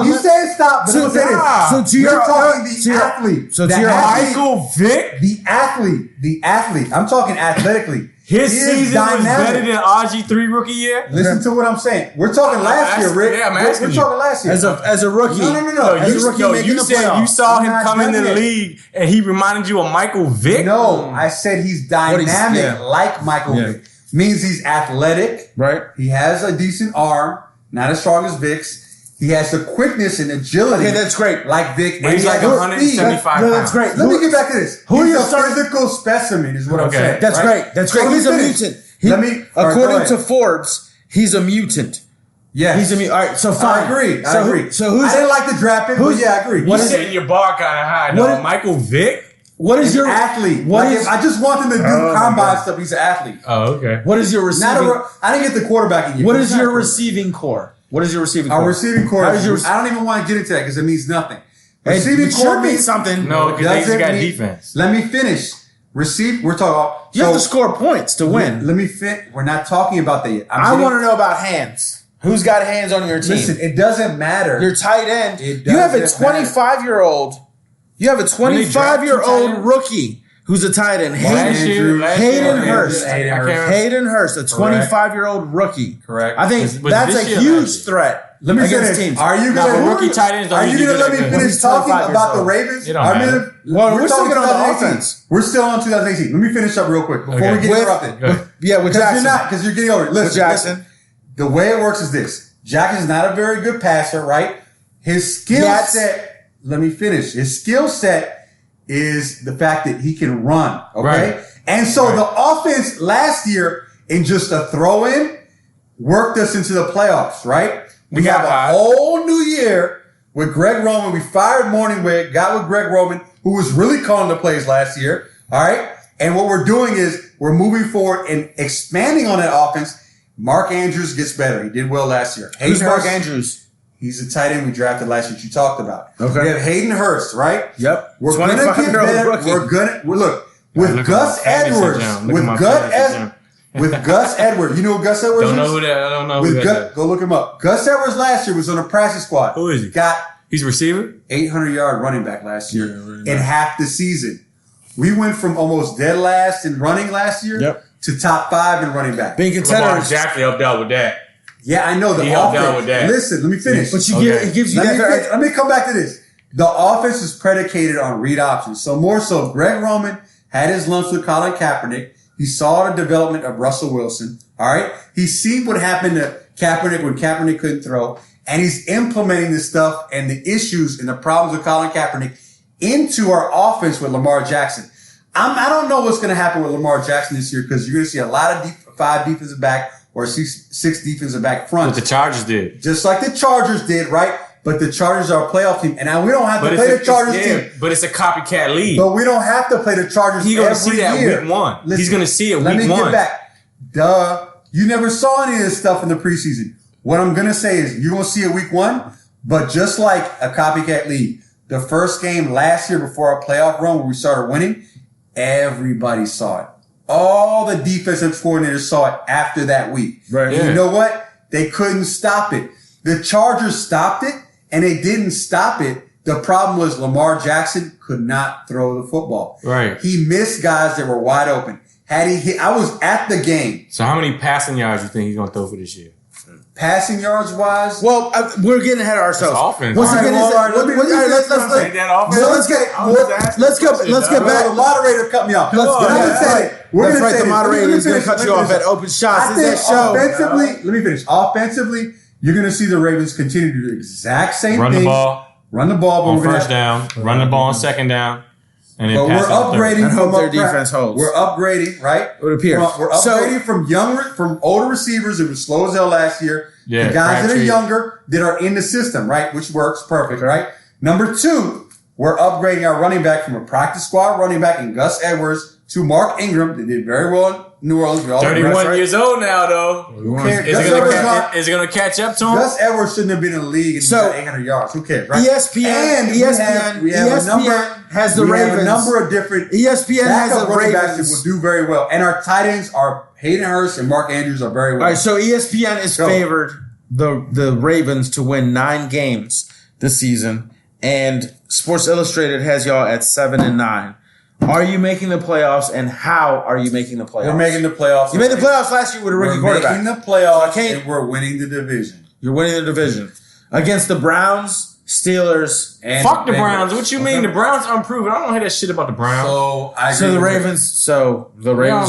You said stop, but let me say this. So to you're talking the athlete. So to your Michael Vick? The athlete. I'm talking athletically. His season was better than RG3 rookie year? Listen to what I'm saying. We're talking last year, Rick. Yeah, I'm asking We're talking last year. As a rookie. No. You said you saw him come in the league and he reminded you of Michael Vick? No, I said he's dynamic like Michael Vick. Means he's athletic. Right. He has a decent arm, not as strong as Vick's. He has the quickness and agility. Okay, that's great. Like Vick. But he's like 175 pounds. No, that's great. Let me get back to this. Who he's are a physical specimen is what I'm saying. That's right? great. That's great. So He's a mutant. According to Forbes, he's a mutant. Yes. He's a mutant. All right, so fine. I agree. I agree. So who's... I didn't like the draft pick, but yeah, I agree. You setting your bar kind of high, though. Michael Vick? What is your... athlete. I just want him to do combine stuff. He's an athlete. Oh, okay. What is your receiving... I didn't get the quarterback in yet. What is your receiving core? What is your receiving core? Our receiving core. I don't even want to get into that because it means nothing. Receiving core means something. No, because they got defense. Let me finish. We're talking. You have to score points to win. Let me fit. We're not talking about that yet. I want to know about hands. Who's got hands on your team? Listen, it doesn't matter. Your tight end. You have a 25-year-old. You have a 25-year-old rookie who's a tight end. Hayden Hurst. Hayden Hurst, a 25-year-old rookie. Correct. I think that's a huge threat. Let me finish. Teams. Are you going to rookie tight ends? Are you going to let me finish talking about the Ravens? We're still on the offense. We're still on 2018. Let me finish up real quick before we get interrupted. Yeah, with Jackson. Because you're getting over it. Listen. The way it works is this. Jackson's not a very good passer, right? His skill set, let me finish. His skill set is the fact that he can run, okay? Right. And so the offense last year in just a throw-in worked us into the playoffs, right? We have a whole new year with Greg Roman. We fired Morningwig, got with Greg Roman, who was really calling the plays last year, all right? And what we're doing is we're moving forward and expanding on that offense. Mark Andrews gets better. He did well last year. Who's Mark Andrews? He's the tight end we drafted last year that you talked about. Okay. We have Hayden Hurst, right? Yep. We're going to get better. With Gus Edwards. With Gus Edwards. You know who Gus Edwards is? Don't know who that. I don't know who that is. Go look him up. Gus Edwards last year was on a practice squad. Who is he? He's a receiver? 800-yard running back last year in half the season. We went from almost dead last in running last year to top 5 in running back. Being contenders. Exactly helped out with that. Yeah, I know. He helped out with that. Listen, let me finish. But it gives you that. Let me come back to this. The offense is predicated on read options. So more so, Greg Roman had his lumps with Colin Kaepernick. He saw the development of Russell Wilson. All right. He's seen what happened to Kaepernick when Kaepernick couldn't throw. And he's implementing this stuff and the issues and the problems with Colin Kaepernick into our offense with Lamar Jackson. I don't know what's going to happen with Lamar Jackson this year because you're going to see a lot of 5 defensive back or six defensive back front. What the Chargers did. Just like the Chargers did, right? But the Chargers are a playoff team. And now we don't have to play the Chargers team. But it's a copycat league. But we don't have to play the Chargers every year. He's going to see that week one. Listen, he's going to see it week one. Let me get back. Duh. You never saw any of this stuff in the preseason. What I'm going to say is you're going to see it week one, but just like a copycat league, the first game last year before our playoff run where we started winning, everybody saw it. All the defensive coordinators saw it after that week. Right. And you know what? They couldn't stop it. The Chargers stopped it, and they didn't stop it. The problem was Lamar Jackson could not throw the football. Right. He missed guys that were wide open. Had he hit, I was at the game. So how many passing yards you think he's going to throw for this year? Passing yards wise, well, we're getting ahead of ourselves. It's offense. Once again, let's get back. The moderator cut me off. That's right. The moderator is going to cut you off at open shots. Is that show? Offensively, let me finish. Offensively, you're going to see the Ravens continue to do the exact same thing. Run the ball, but on we're going first down. Run the ball on second down. And then but we're upgrading. I hope their defense holds. We're upgrading, right? It would appear. We're upgrading from older receivers that were slow as hell last year. Yeah, the guys that are younger that are in the system, right? Which works perfect, right? Number two, we're upgrading our running back from a practice squad running back in Gus Edwards to Mark Ingram. They did very well in New Orleans. 31 years old now, though. Who cares? Is it going to catch up to him? Gus Edwards shouldn't have been in the league and he got 800 yards. Who cares, right? ESPN has the Ravens. A number of different ESPN has the running backs Ravens that will do very well. And our tight ends are Hayden Hurst and Mark Andrews are very well. All right, so ESPN is favored the Ravens to win 9 games this season, and Sports Illustrated has y'all at 7-9. Are you making the playoffs, and how are you making the playoffs? We're making the playoffs. You made the playoffs last year with a rookie quarterback. We're making the playoffs, and we're winning the division. You're winning the division. Against the Browns, Steelers, and fuck the Browns. What you mean? The Browns are unproven. I don't hear that shit about the Browns. So the Ravens are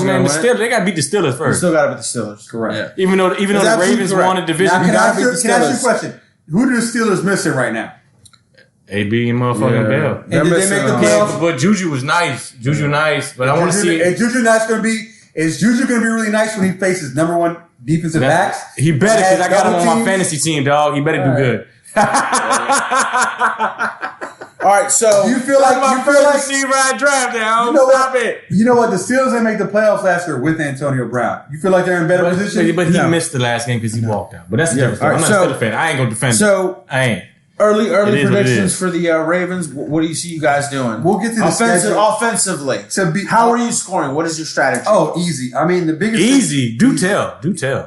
going to win. They got to beat the Steelers first. You still got to beat the Steelers. Correct. Yeah. Even though the Ravens won a division. Now, can I ask you a question? Who do the Steelers missing right now? AB and motherfucking Bell. And did they make the playoffs? But Juju was nice. But I want to see. Is Juju going to be really nice when he faces number one defensive backs? He better, because I got him on my fantasy team, dog. He better do good. All right, so you feel like draft now. You know what? The Steelers didn't make the playoffs last year with Antonio Brown. You feel like they're in better position? But he missed the last game because he walked out. But that's a different story. I'm not a Steelers fan. I ain't gonna defend him. So I ain't. Early predictions for the Ravens. What do you see you guys doing? We'll get to the schedule. Offensively. How are you scoring? What is your strategy? Oh, easy. I mean, the biggest thing, Do tell.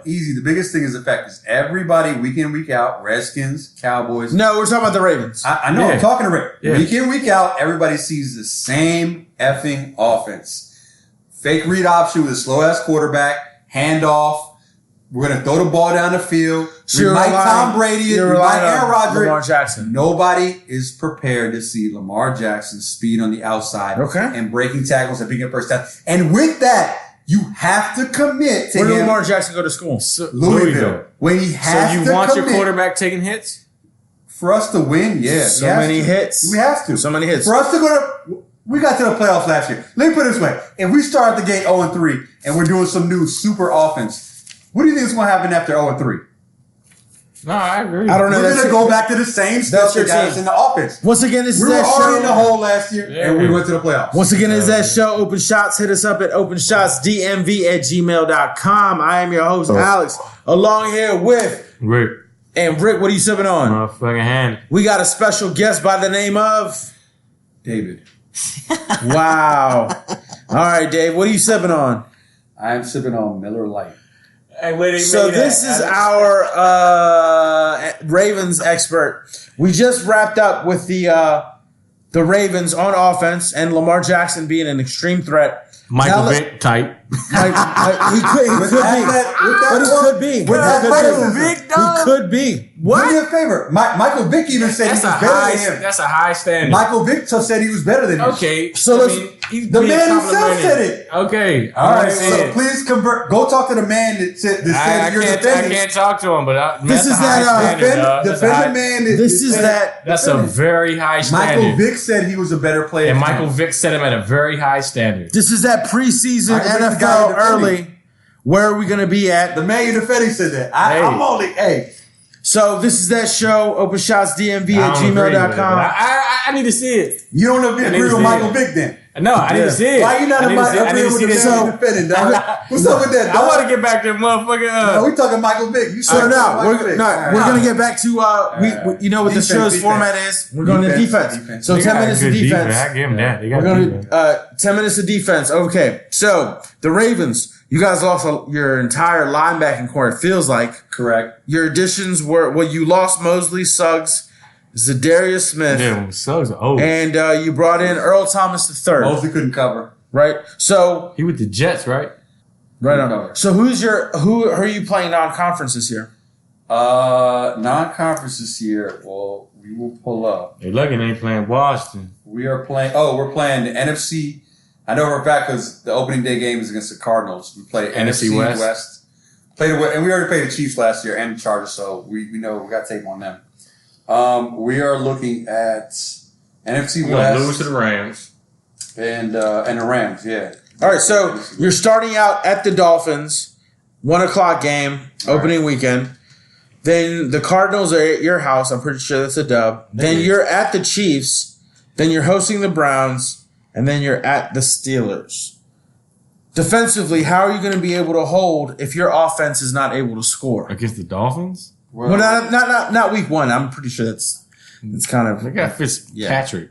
Easy. The biggest thing is the fact is everybody week in, week out, Redskins, Cowboys. No, we're talking about the Ravens. I know. Yeah. I'm talking to Rick. Yeah. Week in, week out, everybody sees the same effing offense. Fake read option with a slow ass quarterback, handoff. We're going to throw the ball down the field. We might Tom Brady. We might Aaron Rodgers. Lamar Jackson. Nobody is prepared to see Lamar Jackson's speed on the outside and breaking tackles and picking up first down. And with that, you have to commit to him. Where did Lamar Jackson go to school? Louisville. When he has to So you want your quarterback taking hits? For us to win, yeah. So many hits. We have to. So many hits. For us to go to... We got to the playoffs last year. Let me put it this way. If we start the gate 0-3 and we're doing some new super offense... What do you think is going to happen after 0-3? No, I agree. I don't know. We're going to go back to the same stuff that got us in the offense. Once again, this is that show. We were already in the hole last year, and we went to the playoffs. Once again, this is that show. Open Shots. Hit us up at openshotsdmv@gmail.com. I am your host, Alex. Along here with Rick. And Rick, what are you sipping on? Motherfucking hand. We got a special guest by the name of David. Wow. All right, Dave. What are you sipping on? I am sipping on Miller Lite. So this is our Ravens expert. We just wrapped up with the Ravens on offense and Lamar Jackson being an extreme threat. Michael Vick type. He could be. What? Do me a favor. Michael Vick even said he was better than him. That's a high standard. Michael Vick said he was better than him. Okay. So the man himself said it. Okay. All right. So please convert. Go talk to the man that said you're defending. I can't talk to him, but this is that defend the man. That's a very high standard. Michael Vick said he was a better player. And Michael Vick set him at a very high standard. This is that preseason NFL early Where are we going to be at? The man you defending said that. I'm only, So this is that show, openshotsdmv@gmail.com. I need to see it. You don't agree with Michael Vick then? No, I need to see it. Why you not agree with the man you defending, dog? What's up with that, dog? I want to get back to motherfucking. No, we talking Michael Vick. You So now we're going to get back to we you know what the show's format is. We're going to defense. So 10 minutes of defense. I give him that. We're going to 10 minutes of defense. Okay, so the Ravens. You guys lost your entire linebacking core. It feels like. Correct. Your additions were you lost Mosley, Suggs, Zadarius Smith. Yeah, Suggs are old. And you brought in Earl Thomas III. Mosley couldn't cover. Right. So he with the Jets, right? Right on. So who are you playing non-conference this year? Non-conference this year. Well, we will pull up. They're lucky they ain't playing Washington. We're playing the NFC. I know for a fact because the opening day game is against the Cardinals. We play NFC West. And we already played the Chiefs last year and the Chargers, so we know we got tape on them. We are looking at NFC West. Lose to the Rams. And the Rams, yeah. All right, so you're starting out at the Dolphins, 1:00 game, opening weekend. Then the Cardinals are at your house. I'm pretty sure that's a dub. Then you're at the Chiefs. Then you're hosting the Browns. And then you're at the Steelers. Defensively, how are you going to be able to hold if your offense is not able to score against the Dolphins? Well, not week one. I'm pretty sure it's kind of. They got Fitzpatrick.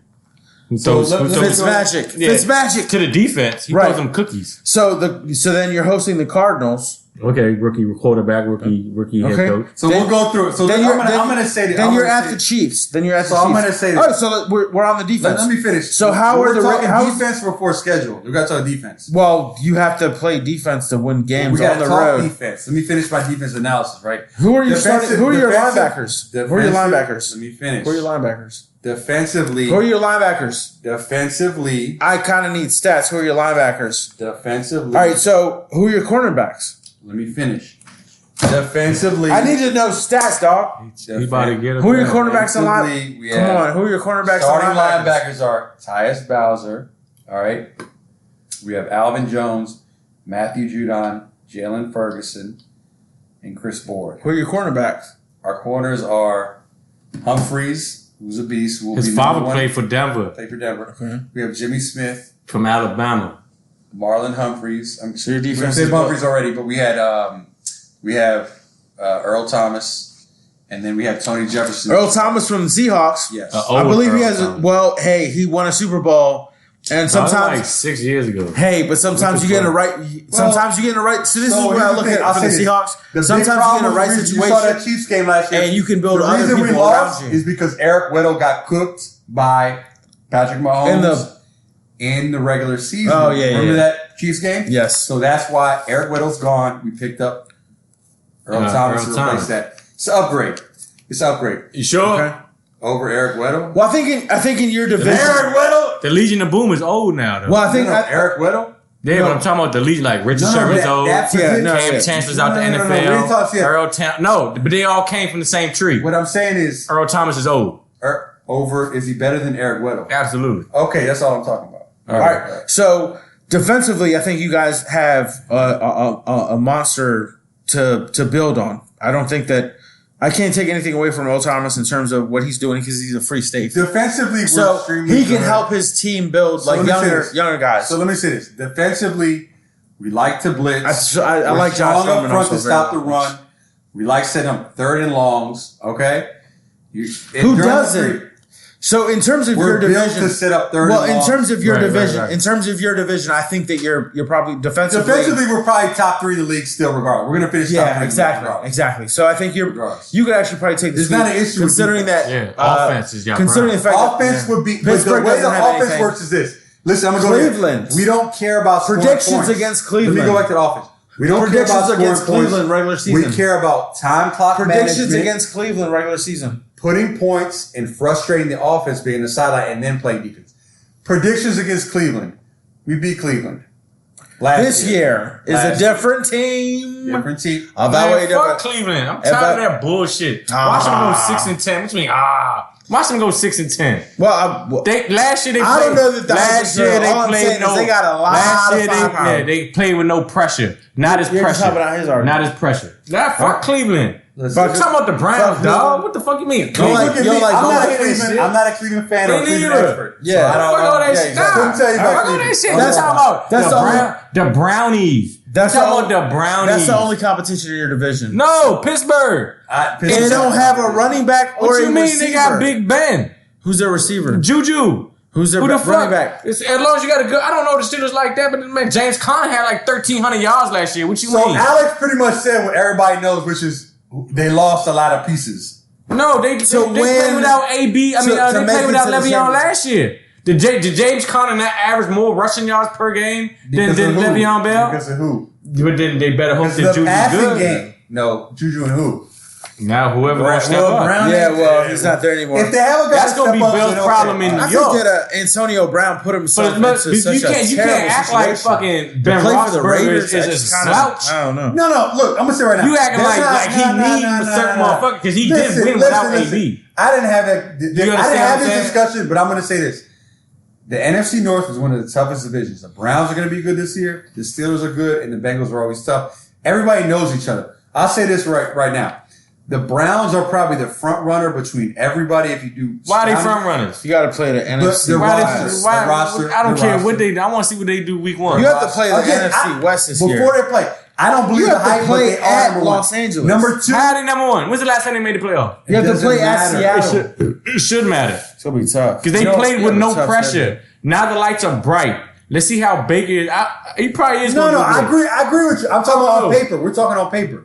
Fitzmagic. Fitzmagic to the defense. He throws them cookies. So then you're hosting the Cardinals. Okay, rookie quarterback, rookie head coach. So we'll go through it. So I'm going to say that. Then you're at the Chiefs. I'm going to say that. Oh, so we're on the defense. Let me finish. So we're talking defense before schedule. We got to talk defense. Well, you have to play defense to win games on the road. Defense. Let me finish my defense analysis. Right. Who are you starting? Who are your linebackers? Who are your linebackers? Let me finish. Who are your linebackers? Defensively. Who are your linebackers? Defensively. I kind of need stats. Who are your linebackers? Defensively. All right. So who are your cornerbacks? Let me finish. Defensively. I need to know stats, dog. Who are your cornerbacks and linebackers? Come on. Who are your cornerbacks and linebackers? Starting linebackers are Tyus Bowser. All right. We have Alvin Jones, Matthew Judon, Jalen Ferguson, and Chris Board. Who are your cornerbacks? Our corners are Humphreys, who's a beast. His father played for Denver. Okay. We have Jimmy Smith. From Alabama. Marlon Humphreys. So your defense we said Humphreys already, but we have Earl Thomas, and then we have Tony Jefferson. Earl Thomas from the Seahawks. Yes. I believe he has he won a Super Bowl. And sometimes like 6 years ago. Hey, but sometimes you get in the right. Sometimes you get in the right. So this is what I look at for the Seahawks. Sometimes you get in the right situation. You saw that Chiefs game last year, and you can build other people around you. The reason we lost is because Eric Weddle got cooked by Patrick Mahomes in the regular season. Oh yeah, remember that Chiefs game? Yes. So that's why Eric Weddle's gone. We picked up Earl Thomas to replace that. It's an upgrade. You sure? Okay. Over Eric Weddle? Well, I think in your division, Eric Weddle. The Legion of Boom is old now, though. Well, I think Eric Weddle. Yeah, but I'm talking about the Legion, like Richard Sherman's old. Cam Chancellor's out the NFL. Earl Thomas. But they all came from the same tree. What I'm saying is Earl Thomas is old. Is he better than Eric Weddle? Absolutely. Okay, that's all I'm talking about. All right. So defensively, I think you guys have a monster to build on. I don't think that I can't take anything away from Earl Thomas in terms of what he's doing because he's a free safety. Defensively, so he can help his team build younger guys. So let me say this: defensively, we like to blitz. I like Josh up front to stop the run. We like setting up third and longs. Okay, who doesn't? So in terms of your division, to set up third. Well, in terms of your division, I think that you're probably defensively. Defensively, we're probably top 3 in the league still. Regardless, we're going to finish. top 3 exactly. So I think you could actually probably take this. There's not an issue considering that offense is considering the fact offense would be. But the way the offense works is this. Listen, I'm going to go Cleveland. We don't care about predictions against Cleveland. Let me go back to the offense. We don't care about against Cleveland regular season. We care about time clock predictions against Cleveland regular season. Putting points and frustrating the offense, being the sideline, and then playing defense. Predictions against Cleveland. We beat Cleveland. This year is a different team. Different team. Fuck Cleveland. I'm tired of that bullshit. Washington goes 6-10. Which means Watch them go 6-10. Well, Last year they played. I don't know that the last year they all I'm played saying no. is they got a lot last of year firepower. they played with no pressure. Not as You're pressure. talking about his argument. Not as pressure. Nah, fuck Cleveland. Listen, Fuck talking about the Browns, fuck dog. What the fuck you mean? Don't like- Look at you me. don't like I'm not a going Cleveland. shit. I'm not a Cleveland fan or a Me Cleveland neither. expert. Yeah. So I Fuck all don't. that yeah, shit. exactly. Couldn't tell you about Fuck all that Cleveland. shit. That's That's talking about That's the Brownies. That's talking the about the Brownies. That's the only competition in your division. No, Pittsburgh. And they don't have a running back or What a you mean receiver. they got Big Ben? Who's their receiver? Juju. Who's their Who the running fuck? back? As long as you got a good, I don't know the Steelers like that, but man, James Conner had like 1,300 yards last year. What you So mean? Alex pretty much said what everybody knows, which is they lost a lot of pieces. No, they played without AB. to They make played it without to the Le'Veon championship. last year. Did James Conner not average more rushing yards per game than Because of who? Le'Veon Bell? Because of who? But then they better hope Because that of the Juju's passing good. game. No, Juju and who? Now whoever Well, gonna step up. Brown- Yeah, well, he's not there anymore. If they have a guy That's to gonna step be up, Bill's then problem in I New think York. that Antonio Brown put himself But into such you a can't terrible act like situation. fucking Ben play for the Roethlisberger Raiders is a just kinda- slouch. I don't know. No, look, I'm gonna say right now. You acting That's like he needs a certain motherfucker because he did win without AB. I didn't have that. I understand didn't what have I'm this saying? discussion, but I'm gonna say this. The NFC North is one of the toughest divisions. The Browns are going to be good this year. The Steelers are good, and the Bengals are always tough. Everybody knows each other. I'll say this right now. The Browns are probably the front runner between everybody. If you do, Why are they front runners? You got to play the NFC the West. roster- I don't the care roster. what they do. I want to see what they do week one. You have to play the Again, NFC West this year. Before they play, I don't believe You the have to hype, but play they are at number one. Los Angeles. Number two, How are they number one? When's the last time they made the playoff? You have to doesn't play at matter. Seattle. It should matter It's going to be tough. because they played with no pressure. Now the lights are bright. Let's see how Baker is. He probably is. no, gonna do I good. agree. I agree with you. I'm talking about on Oh. paper. We're talking on paper.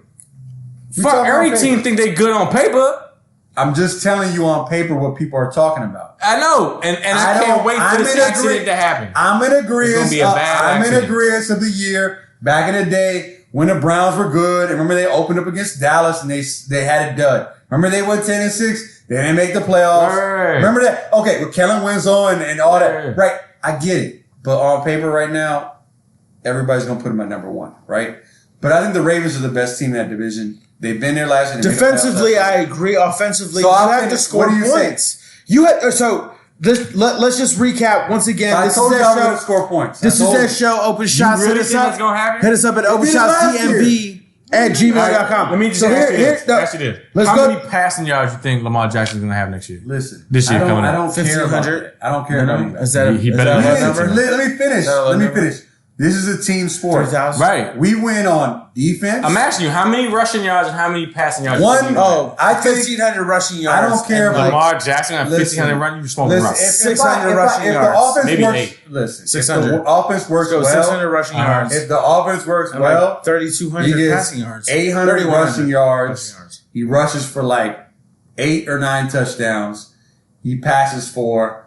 We're Fuck, talking every on team paper. think they good on paper. I'm just telling you on paper what people are talking about. I know, and I can't wait for this accident to happen. I'm in agreement. It's gonna be a bad I'm in accident. agreement of the year back in the day when the Browns were good. And remember they opened up against Dallas and they had a dud. Remember they went 10-6. They didn't make the playoffs. Right. Remember that? Okay, with Kellen Winslow and all that. Right. Right. I get it. But on paper right now, everybody's gonna put them at number one. Right. But I think the Ravens are the best team in that division. They've been there last year. They made the playoffs Defensively, last I year. agree. Offensively, So you I'll have finish. to score What do you say? points. Let's just recap once again. I This told is you I was that gonna show. score points. This I is told that you. show. Open shots. really Hit us think up. that's gonna happen? Hit us up at did it last openshotsdmv@gmail.com. Let me just So ask you here, this. Ask you this. let's How go. many passing yards you think Lamar Jackson's gonna have next year? Listen, This year I don't, coming up. I don't care about 1,500. that. I don't care about Minimum? that. Is that a, He is better that a than low that. number? Let me finish. that a low Let me number? finish. This is a team sport. 3,000? Right. We win on defense. I'm asking you, how many rushing yards and how many passing yards? One- you think? Oh, I think- 1,500 rushing I yards. don't care and about- Lamar Jackson at Listen. 1,500 run, you smoking Listen, rock. 600 rushing if yards. the offense Maybe works, 8. listen, 600. if the offense works So well, 600 rushing Uh-huh. yards. if the offense works and well, like 3,200 he gets passing yards. 800 3,100 rushing yards. rushing yards. He rushes for like 8 or 9 touchdowns. He passes for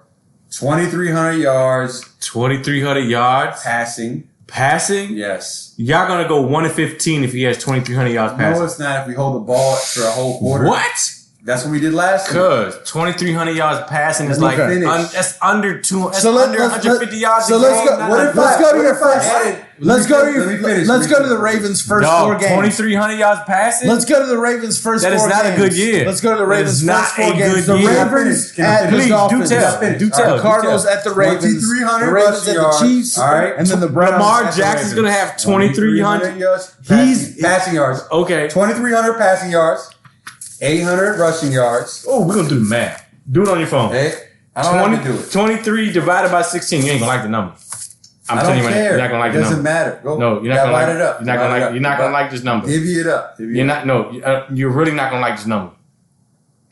2,300 yards 2,300 yards passing. passing. Yes. Y'all gonna go 1-15 if he has 2,300 yards passing. No, it's not if we hold the ball for a whole quarter. What? That's what we did last year. Cause 2,300 yards passing is Let like me finish. that's under two. That's So under 150 yards. So a let's game, go. not What under- if Let's I- go to what your if I first. added- Let's go to your. Let me finish. Let's go to the Let me Ravens' first 4 Dog, games. 2,300 yards passing. Let's go to the Ravens' first That 4 is not a games. good year. Let's go to the That Ravens' is not first 4 a games. good The year. Ravens Can I at finish? the Please, do Dolphins. tell. Do tell. The do Cardinals tell. at the Ravens. 2,300 The Ravens rushing at the yards. Chiefs. All right. And then the Browns. Lamar at the Jackson's Ravens. gonna have 2,300. yards. He's- Passing yards. Okay. 2,300 passing yards. 800 rushing yards. Oh, we're gonna do the math. Do it on your phone. Hey, I don't have to do it. 23 divided by 16. You ain't gonna like the number. I'm I telling don't you, right now, care. you're not gonna like the Doesn't number. matter. Go. No, you're not gonna Divide like it up. You're not gonna Divide it like. up. You're not gonna like this number. Divvy it up. Divvy You're it not. No, you're really not gonna like this number.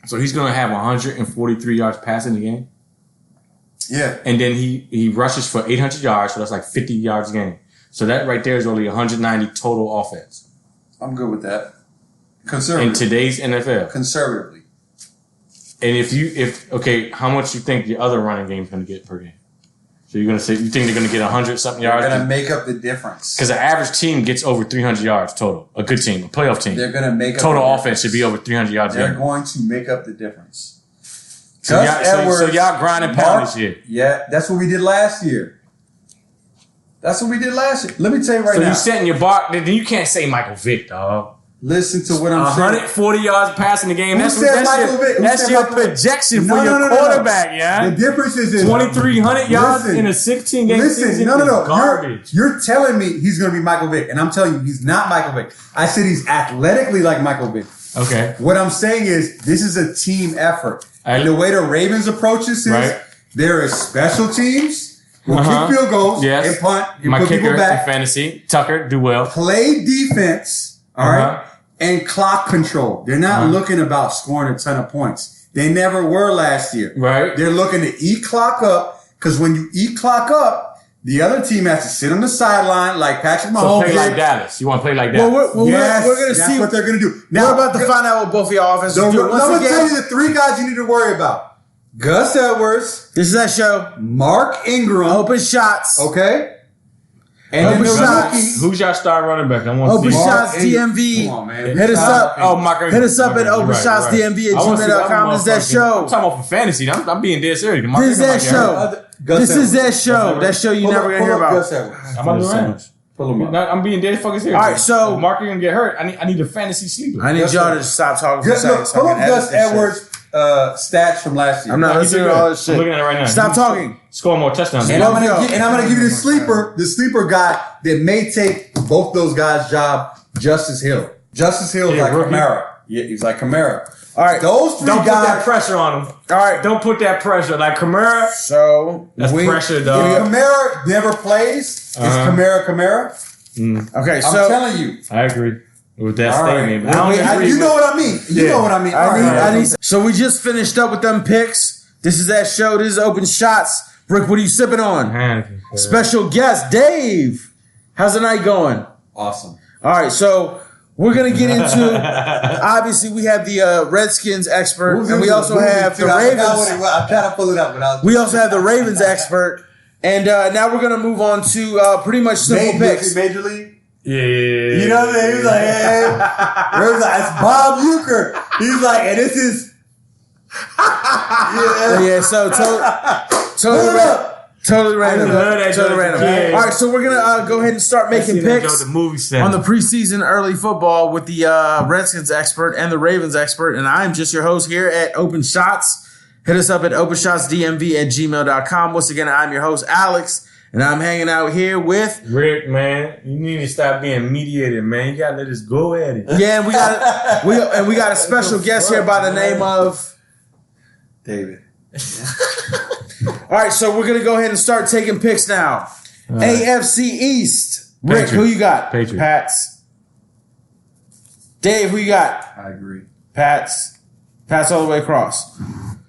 So he's gonna have 143 yards passing the game, Yeah. and then he rushes for 800 yards, so that's like 50 yards a game. So that right there is only 190 total offense I'm good with that. in Conservatively. today's NFL. Conservatively. And if okay, how much you think the other running game's gonna get per game? So you're gonna say you think they're gonna get 100 something They're yards? going to make up the difference. Because the average team gets over 300 yards total. A good team, a playoff team. They're going to make up Total the offense should difference. be over 300 yards a They're game. going to make up the difference. So Gus y'all, so Edwards, y'all grind and pound this year. Yeah, that's what we did last year. That's what we did last year. Let me tell you right So now. you setting your bar. Then you can't say Michael Vick, dog. Listen to what I'm saying. 140 yards passing the game. That's your projection for No. your quarterback, yeah. The difference is 2,300 yards in a 16-game season. No. Garbage. You're telling me he's going to be Michael Vick, and I'm telling you he's not Michael Vick. I said he's athletically like Michael Vick. Okay. What I'm saying is this is a team effort. And the way the Ravens approach this is there is special teams who kick field goals and punt and My put kicker people back. in fantasy, Tucker, do well. Play defense, all right, and clock control. They're not looking about scoring a ton of points. They never were last year. Right. They're looking to eat clock up because when you eat clock up, the other team has to sit on the sideline like Patrick Mahomes. So play like Dallas. You want to play like Dallas? Well, Yes, we're going to that's see what they're going to do. Now, we're about to find out what both of y'all offenses do. I'm going to tell you the three guys you need to worry about. Gus Edwards. This is that show. Mark Ingram. Open shots. Okay. And Open then shots. Who's your star running back? I want Open to see. shots DMV. Come on, man. Hit us up. Hit us up at openshotsdmv@gmail.com. This is that show. I'm talking about for fantasy. I'm being dead serious. This is that show. This is that show. That show you never gonna hear about. I'm about to range. I'm being dead fucking serious. All right, so if Mark gonna get hurt. I need a fantasy sleeper. I need y'all to stop talking for a second. Pull up Gus Edwards' stats from last year. I'm not listening to all this shit. I'm looking at it right now. Stop talking. Score more touchdowns. And I'm gonna give you the sleeper guy that may take both those guys' job. Justice Hill. Justice Hill is like Kamara. Yeah, he's like Kamara. All right, those three Don't guys. put that pressure on him. All right, don't put that pressure. Like Kamara. So that's pressure, dog. If Kamara never plays, is Kamara? Okay, so I'm telling you. I agree with that statement. Right. You know what I mean. You know what I mean. I need. So we just finished up with them picks. This is that show. This is Open Shots. Rick, what are you sipping on? Special guest, Dave. How's the night going? Awesome. All right, so we're going to get into, obviously, we have the Redskins expert, and we also have the Ravens. I'm trying to pull it up. We also have the Ravens expert, and now we're going to move on to pretty much simple picks. Major League? Yeah. You know what I mean? He was like, hey. It's Bob Uecker. He's like, and this is... Yeah, so totally random. Yeah. All right, so we're gonna go ahead and start making picks on the preseason early football with the Redskins expert and the Ravens expert, and I'm just your host here at Open Shots. Hit us up at openshotsdmv@gmail.com. Once again, I'm your host Alex, and I'm hanging out here with Rick. Man, you need to stop being mediated, man. You gotta let us go at it. Yeah, and we got a special guest here by the name of David. All right, so we're going to go ahead and start taking picks now. Right. AFC East. Rick, Patriots. who you got? Patriots. Pats. Dave, who you got? I agree. Pats. Pats all the way across.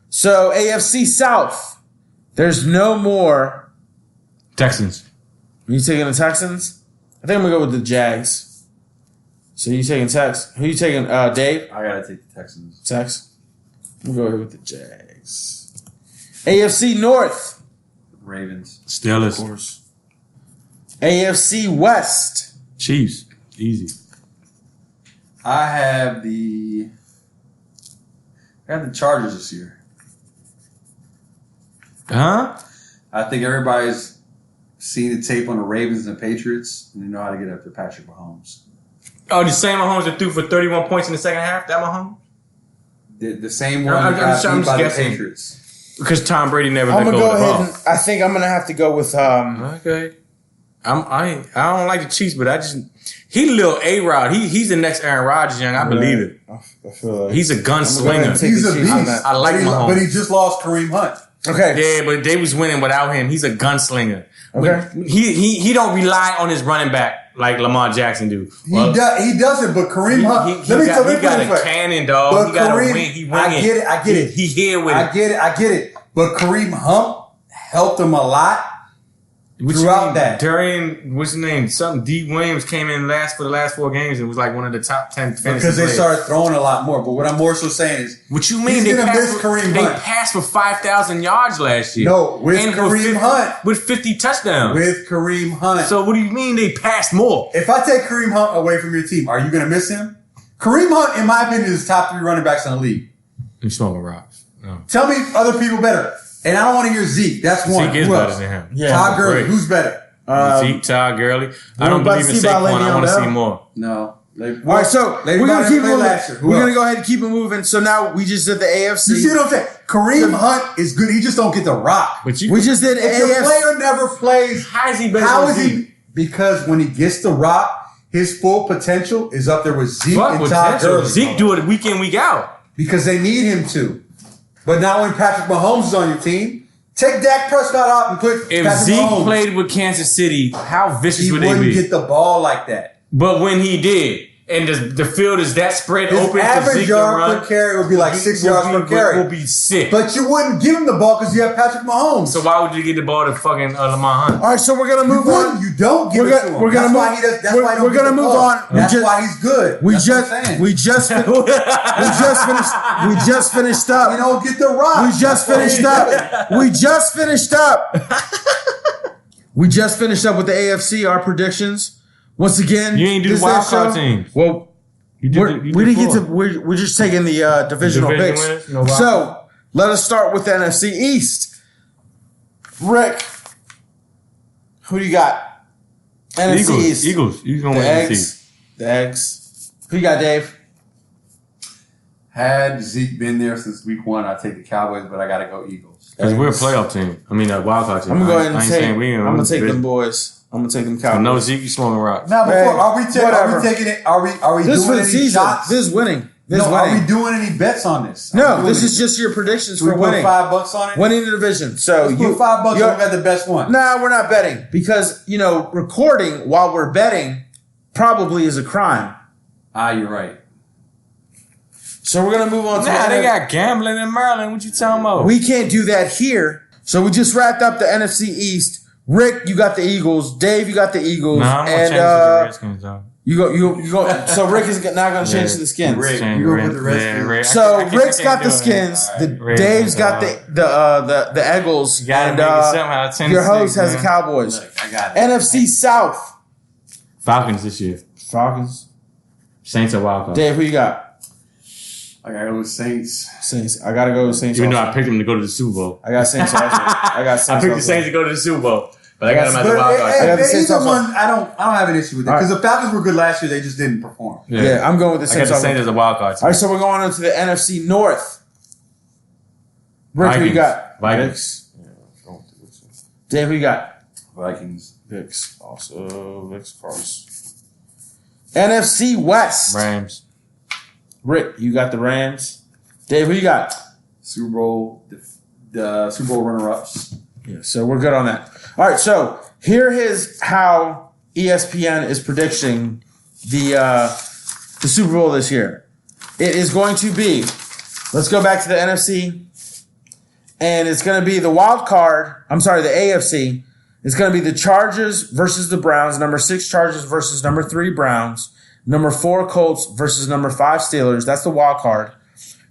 So, AFC South. There's no more. Texans. Are you taking the Texans? I think I'm going to go with the Jags. So, you taking Tex? Who you taking, Dave? I got to take the Texans. Tex? We'll go ahead with the Jags. AFC North. Ravens. Steelers. Of course. AFC West. Chiefs. Easy. I have the Chargers this year. Huh? I think everybody's seen the tape on the Ravens and the Patriots, and they know how to get up to Patrick Mahomes. Oh, the same Mahomes that threw for 31 points in the second half? That Mahomes? The same one that got beat by the Patriots. Because Tom Brady never I'm let gonna go go of the ahead ball. and I think I'm gonna have to go with Okay. I don't like the Chiefs, but he little A-Rod. He's the next Aaron Rodgers, young. I believe it. I feel like He's a gunslinger. He's a beast. I like Mahomes. But he just lost Kareem Hunt. Okay. Yeah, but they was winning without him. He's a gunslinger. Okay. He don't rely on his running back like Lamar Jackson do. Well, he doesn't, but Kareem Hunt. He got a cannon, dog. But he got Kareem, a wing. He wing I get it. He here with it. I get it. But Kareem Hunt helped him a lot throughout that. During, what's his name? Something D. Williams came in for the last 4 games and was like one of the top 10 fantasy because they players. started throwing a lot more. But what I'm more so saying is, what you mean? He's gonna miss Kareem They Hunt. passed for 5,000 yards last year. No, with Kareem Hunt. With 50 touchdowns. With Kareem Hunt. So what do you mean they passed more? If I take Kareem Hunt away from your team, are you going to miss him? Kareem Hunt, in my opinion, is top 3 running backs in the league. You smoking rocks. No. Tell me other people better. And I don't want to hear Zeke. That's one. Zeke is Who better else? than him. Yeah. Todd Gurley. Great. Who's better? Zeke, Todd Gurley. I we're don't about believe to in see about Saquon. I want to Le'Veon see Bell. more. No. All right, so we're gonna keep it moving. We're gonna go ahead and keep it moving. So now we just did the AFC. You see what I'm saying? Kareem Hunt is good. He just don't get the rock. We just did if AFC. The player never plays. How is he better How than is Zeke? he? Because when he gets the rock, his full potential is up there with Zeke Fuck and Todd Gurley. Zeke do it week in, week out. Because they need him to. But now when Patrick Mahomes is on your team, take Dak Prescott out and put If Patrick Zeke Mahomes. played with Kansas City, how vicious He would they wouldn't be? get the ball like that. But when he did, and the field is that spread His open for average Zeke to yard run, per carry would be like 6 yards per carry. will be sick. But you wouldn't give him the ball because you have Patrick Mahomes. So why would you get the ball to fucking Lamar Hunt? All right, so we're gonna move on. You don't give it to him. We're gonna That's move. why he does. That's why he don't We're get gonna the move ball. on. That's why he's good. We That's just what I'm saying. we just finished up. You don't get the rock. We just finished up. We just finished up. We just finished up with the AFC. Our predictions. Once again, You ain't do this the wild is card show. teams. Well, You did we didn't get to. four. We're just taking the divisional Division picks. winners, no wild So let us start with the NFC East. Rick, who do you got? NFC East. Eagles. You gonna The win the eggs. The eggs. Who you got, Dave? Had Zeke been there since week 1, I'd take the Cowboys, but I got to go Eagles. Because we're a playoff team. I mean, a wild card team. I'm gonna go ahead I and ain't take. saying we ain't I'm gonna take big- them boys. I'm gonna take them Cowboys. No Zeke, you smoking rocks. Now, before, Hey, are we whatever. taking it? Are we This is for doing the any season. shots? This is winning. This No, is are winning. we doing any bets on this? No, this is just your predictions Should we for put winning. $5 on it? Winning the division. So Let's you put $5 you're- on who got the best one. Nah, we're not betting because recording while we're betting probably is a crime. You're right. So we're gonna move on to Nah, the they got gambling in Maryland. What you talking about? We can't do that here. So we just wrapped up the NFC East. Rick, you got the Eagles. Dave, you got the Eagles. Nah, I'm gonna and change it to the Redskins, though. you go. So Rick is not gonna change to the Skins. Rick, Change you go Red- with the Redskins. Red- So I can't Rick's got do the it. Skins. All right. Red- Dave's got Red- the Eagles. You gotta and make it somehow. 10 your to host 6, has the man. Cowboys. Look, I got it. NFC South. Falcons this year. Falcons. Saints are wild card. Dave, who you got? I got to go with Saints. Saints. I gotta go with Saints. Even though also. I picked them to go to the Super Bowl. I got Saints also. I got Saints. I picked the also. Saints to go to the Super Bowl, but I got them as But a wild card. I got the if Saints either also. one, I don't have an issue with it All right. because the Falcons were good last year. They just didn't perform. Yeah, I'm going with the I got Saints. the also. Saints as a wild card. All right, so we're going on to the NFC North. Rick, who you got? Vikings. Dave, who you got? Vikings. Vicks. Also, Vicks Cross. NFC West. Rams. Rick, you got the Rams. Dave, who you got? Super Bowl, the Super Bowl runner-ups. Yeah, so we're good on that. All right, so here is how ESPN is predicting the Super Bowl this year. It is going to be, let's go back to the NFC, and it's going to be the wild card, the AFC. It's going to be the Chargers versus the Browns, number 6 Chargers versus number 3 Browns, number 4 Colts versus number 5 Steelers. That's the wild card.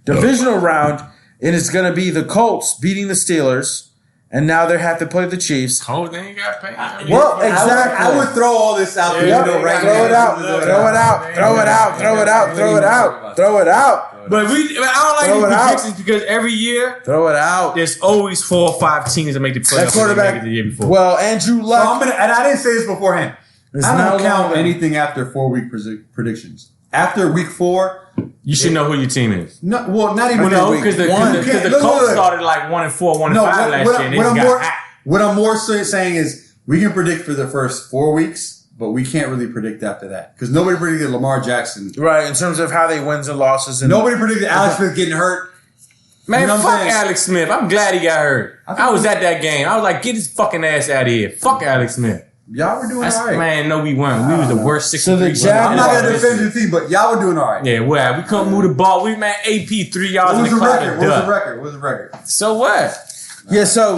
Divisional round, it is going to be the Colts beating the Steelers, and now they have to play the Chiefs. Colts, they ain't got paid. Well, exactly. I would throw all this out there. Yep. You know, right Throw it now. out. Throw it out. Throw it out. Throw it out. Throw it out. Throw it out. But I don't Throw like it out. these predictions because every year Throw it out. there's always 4 or 5 teams that make the That playoffs. and they quarterback. make it the year before. Well, Andrew So Luck. and I didn't say this beforehand. It's I now don't count longer. anything after 4-week predictions. After week 4, you should know who your team is. not even No, week because the one. Colts Look. started like 1-4, 1-5 last year, and they just got hacked. What I'm more saying is we can predict for the first 4 weeks, but we can't really predict after that because nobody predicted Lamar Jackson. Right, in terms of how they wins and losses. And Nobody predicted Alex Smith getting hurt. Man, You know what I'm fuck saying? Alex Smith. I'm glad he got hurt. I was at that game. I was like, get his fucking ass out of here. Fuck Alex Smith. Y'all were doing That's, all right. Man, no, we weren't. We was the worst 6 So the I'm not gonna Jaguars- defend your team, but y'all were doing all right. Yeah, well, we couldn't move the ball. We man AP 3 yards What in was the the clock. record? and What was done. the record? What was the record? So what? Yeah, so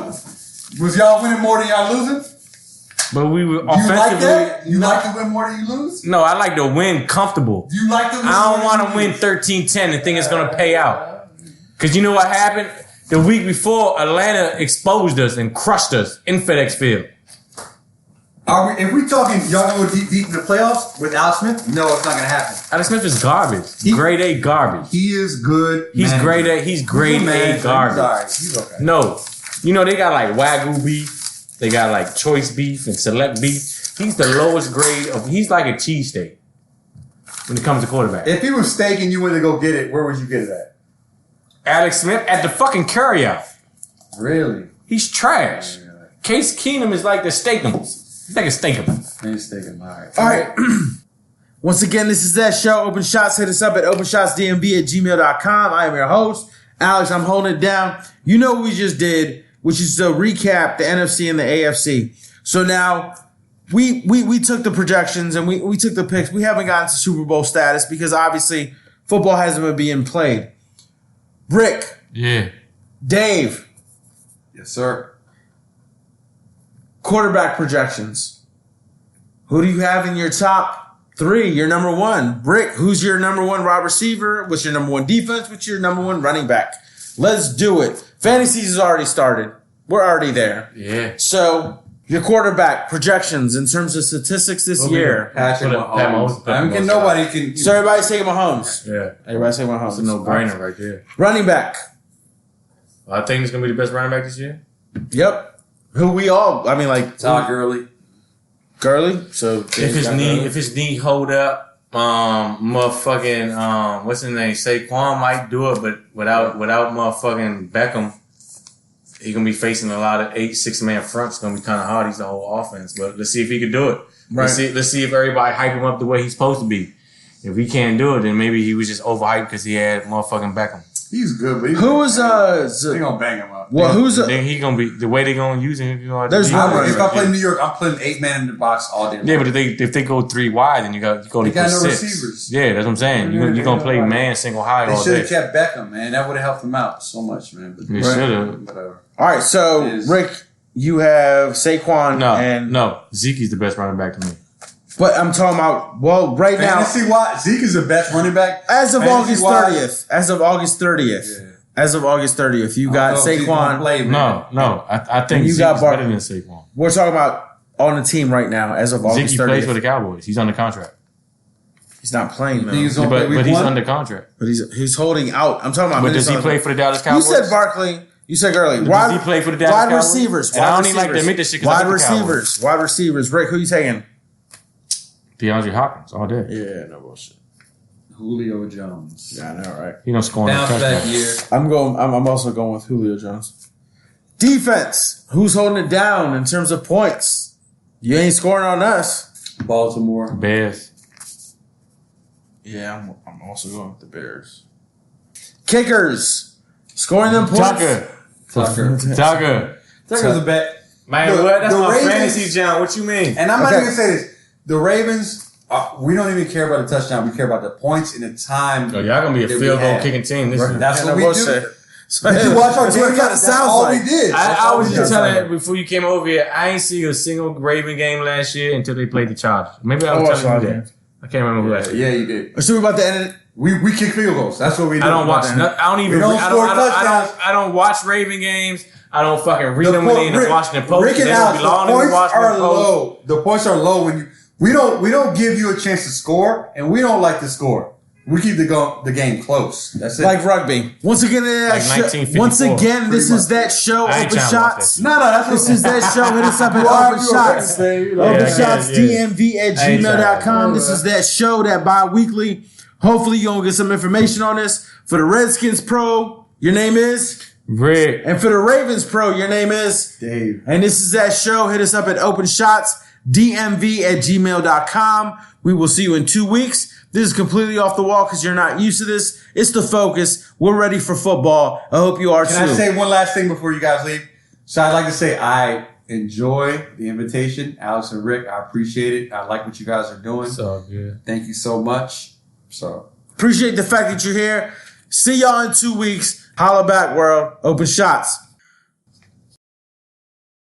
Was y'all winning more than y'all losing? But we were Do you like offensively. that? You like to win more than you lose? No, I like to win comfortable. Do you like to win? I don't more want than to you win lose? 13-10 and think it's going to pay out. Because you know what happened? The week before, Atlanta exposed us and crushed us in FedEx Field. If we talking, y'all gonna go deep in the playoffs with Al Smith? No, it's not gonna happen. Alex Smith is garbage. He- Grade A garbage. He is good. He's manager. grade A. He's grade He's A manager. garbage. He's all right. He's okay. No. You know, they got like Wagyu beef. They got like choice beef and select beef. He's the lowest grade of, he's like a cheesesteak. when it comes to quarterback. If he was steak and you went to go get it, where would you get it at? Alex Smith at the fucking carryout. Really? He's trash. Yeah. Case Keenum is like the Steakums. He's like a Steakum. He's steaking. All right. All right. Once again, this is that show. Open Shots. Hit us up at openshotsdmv@gmail.com. I am your host, Alex. I'm holding it down. You know what we just did, which is to recap the NFC and the AFC. So now we took the projections and we took the picks. We haven't gotten to Super Bowl status because obviously football hasn't been being played. Rick. Yeah. Dave. Yes, sir. Quarterback projections. Who do you have in your top 3? Your number 1. Rick, who's your number 1 wide receiver? What's your number 1 defense? What's your number 1 running back? Let's do it. Fantasy has already started. We're already there. Yeah. So, your quarterback projections in terms of statistics this year. Patrick Mahomes. I mean, nobody can. So, everybody's taking Mahomes. Yeah. Everybody's taking Mahomes. It's a no-brainer right there. Running back. I think he's going to be the best running back this year. Yep. Who we all, I mean, like. Todd Gurley. Gurley? So, If his knee hold up, motherfucking, what's his name? Saquon might do it, but without motherfucking Beckham, he's going to be facing a lot of 6-man fronts. It's going to be kind of hard. He's the whole offense, but let's see if he can do it. Right. Let's see if everybody hype him up the way he's supposed to be. If he can't do it, then maybe he was just overhyped because he had motherfucking Beckham. He's good, but who was they gonna bang him up. Well, who's then he gonna be the way they gonna use him. There's if I play New York, I'm putting 8-man in the box all day long. Yeah, but if they go 3 wide, then you go to no 6. receivers. Yeah, that's what I'm saying. You're gonna play man single high They all should day. have kept Beckham, man. That would have helped him out so much, man. But They should have. whatever. All right, so Rick, you have Saquon No, Zeke is the best running back to me. But I'm talking about right Fantasy wise, Zeke is the best running back. As of Fantasy August 30th. As of August 30th, you got Saquon. No, I think you Zeke got is better than Saquon. We're talking about on the team right now as of August 30th. Zeke plays for the Cowboys. He's under contract. He's not playing, man. But he's under contract. But he's holding out. I'm talking about. But does he play for the Dallas Cowboys? You said Barkley. You said Gurley. Does he play for the Dallas Wide Cowboys? receivers. And I don't even like to admit this shit. Wide receivers. Rick, who you taking? DeAndre Hopkins all day. Yeah, no bullshit. Julio Jones. Yeah, I know, right? He don't score on the that touchdown. year. I'm also going with Julio Jones. Defense. Who's holding it down in terms of points? You ain't scoring on us. Baltimore. Bears. Yeah, I'm also going with the Bears. Kickers. Scoring them points. Tucker. Tucker's a bet. Man, what? That's my Ravens, fantasy jam. What you mean? And I'm not even going to say this. The Ravens, we don't even care about the touchdown. We care about the points and the time. Oh, y'all going to be a field goal kicking team this year. That's what we do. So, Did you watch our game? That's all we did. I was just telling you before you came over here, I ain't see a single Raven game last year until they played the Chargers. Maybe I was telling you that. I can't remember who last year. Yeah, you did. So we about to end it. We kick field goals. That's what we do. I don't watch. I don't even. I don't watch Raven games. I don't fucking read them when they in the Washington Post. Rick and Alex, the points are low. The points are low when we don't give you a chance to score, and we don't like to score. We keep the game close. That's it. Like rugby. Once again, this is that show. Open Shots. No, this is that show. Hit us up at Open Shots. OpenShotsDMV@gmail.com. This is that show that bi-weekly. Hopefully, you're going to get some information on this. For the Redskins Pro, your name is? Rick. And for the Ravens Pro, your name is? Dave. And this is that show. Hit us up at OpenShotsDMV@gmail.com. We will see you in 2 weeks. This is completely off the wall because you're not used to this. It's the focus. We're ready for football. I hope you are too. Can I say one last thing before you guys leave? So I'd like to say I enjoy the invitation. Alex and Rick, I appreciate it. I like what you guys are doing. So good. Thank you so much. So appreciate the fact that you're here. See y'all in 2 weeks. Holla back, world. Open Shots.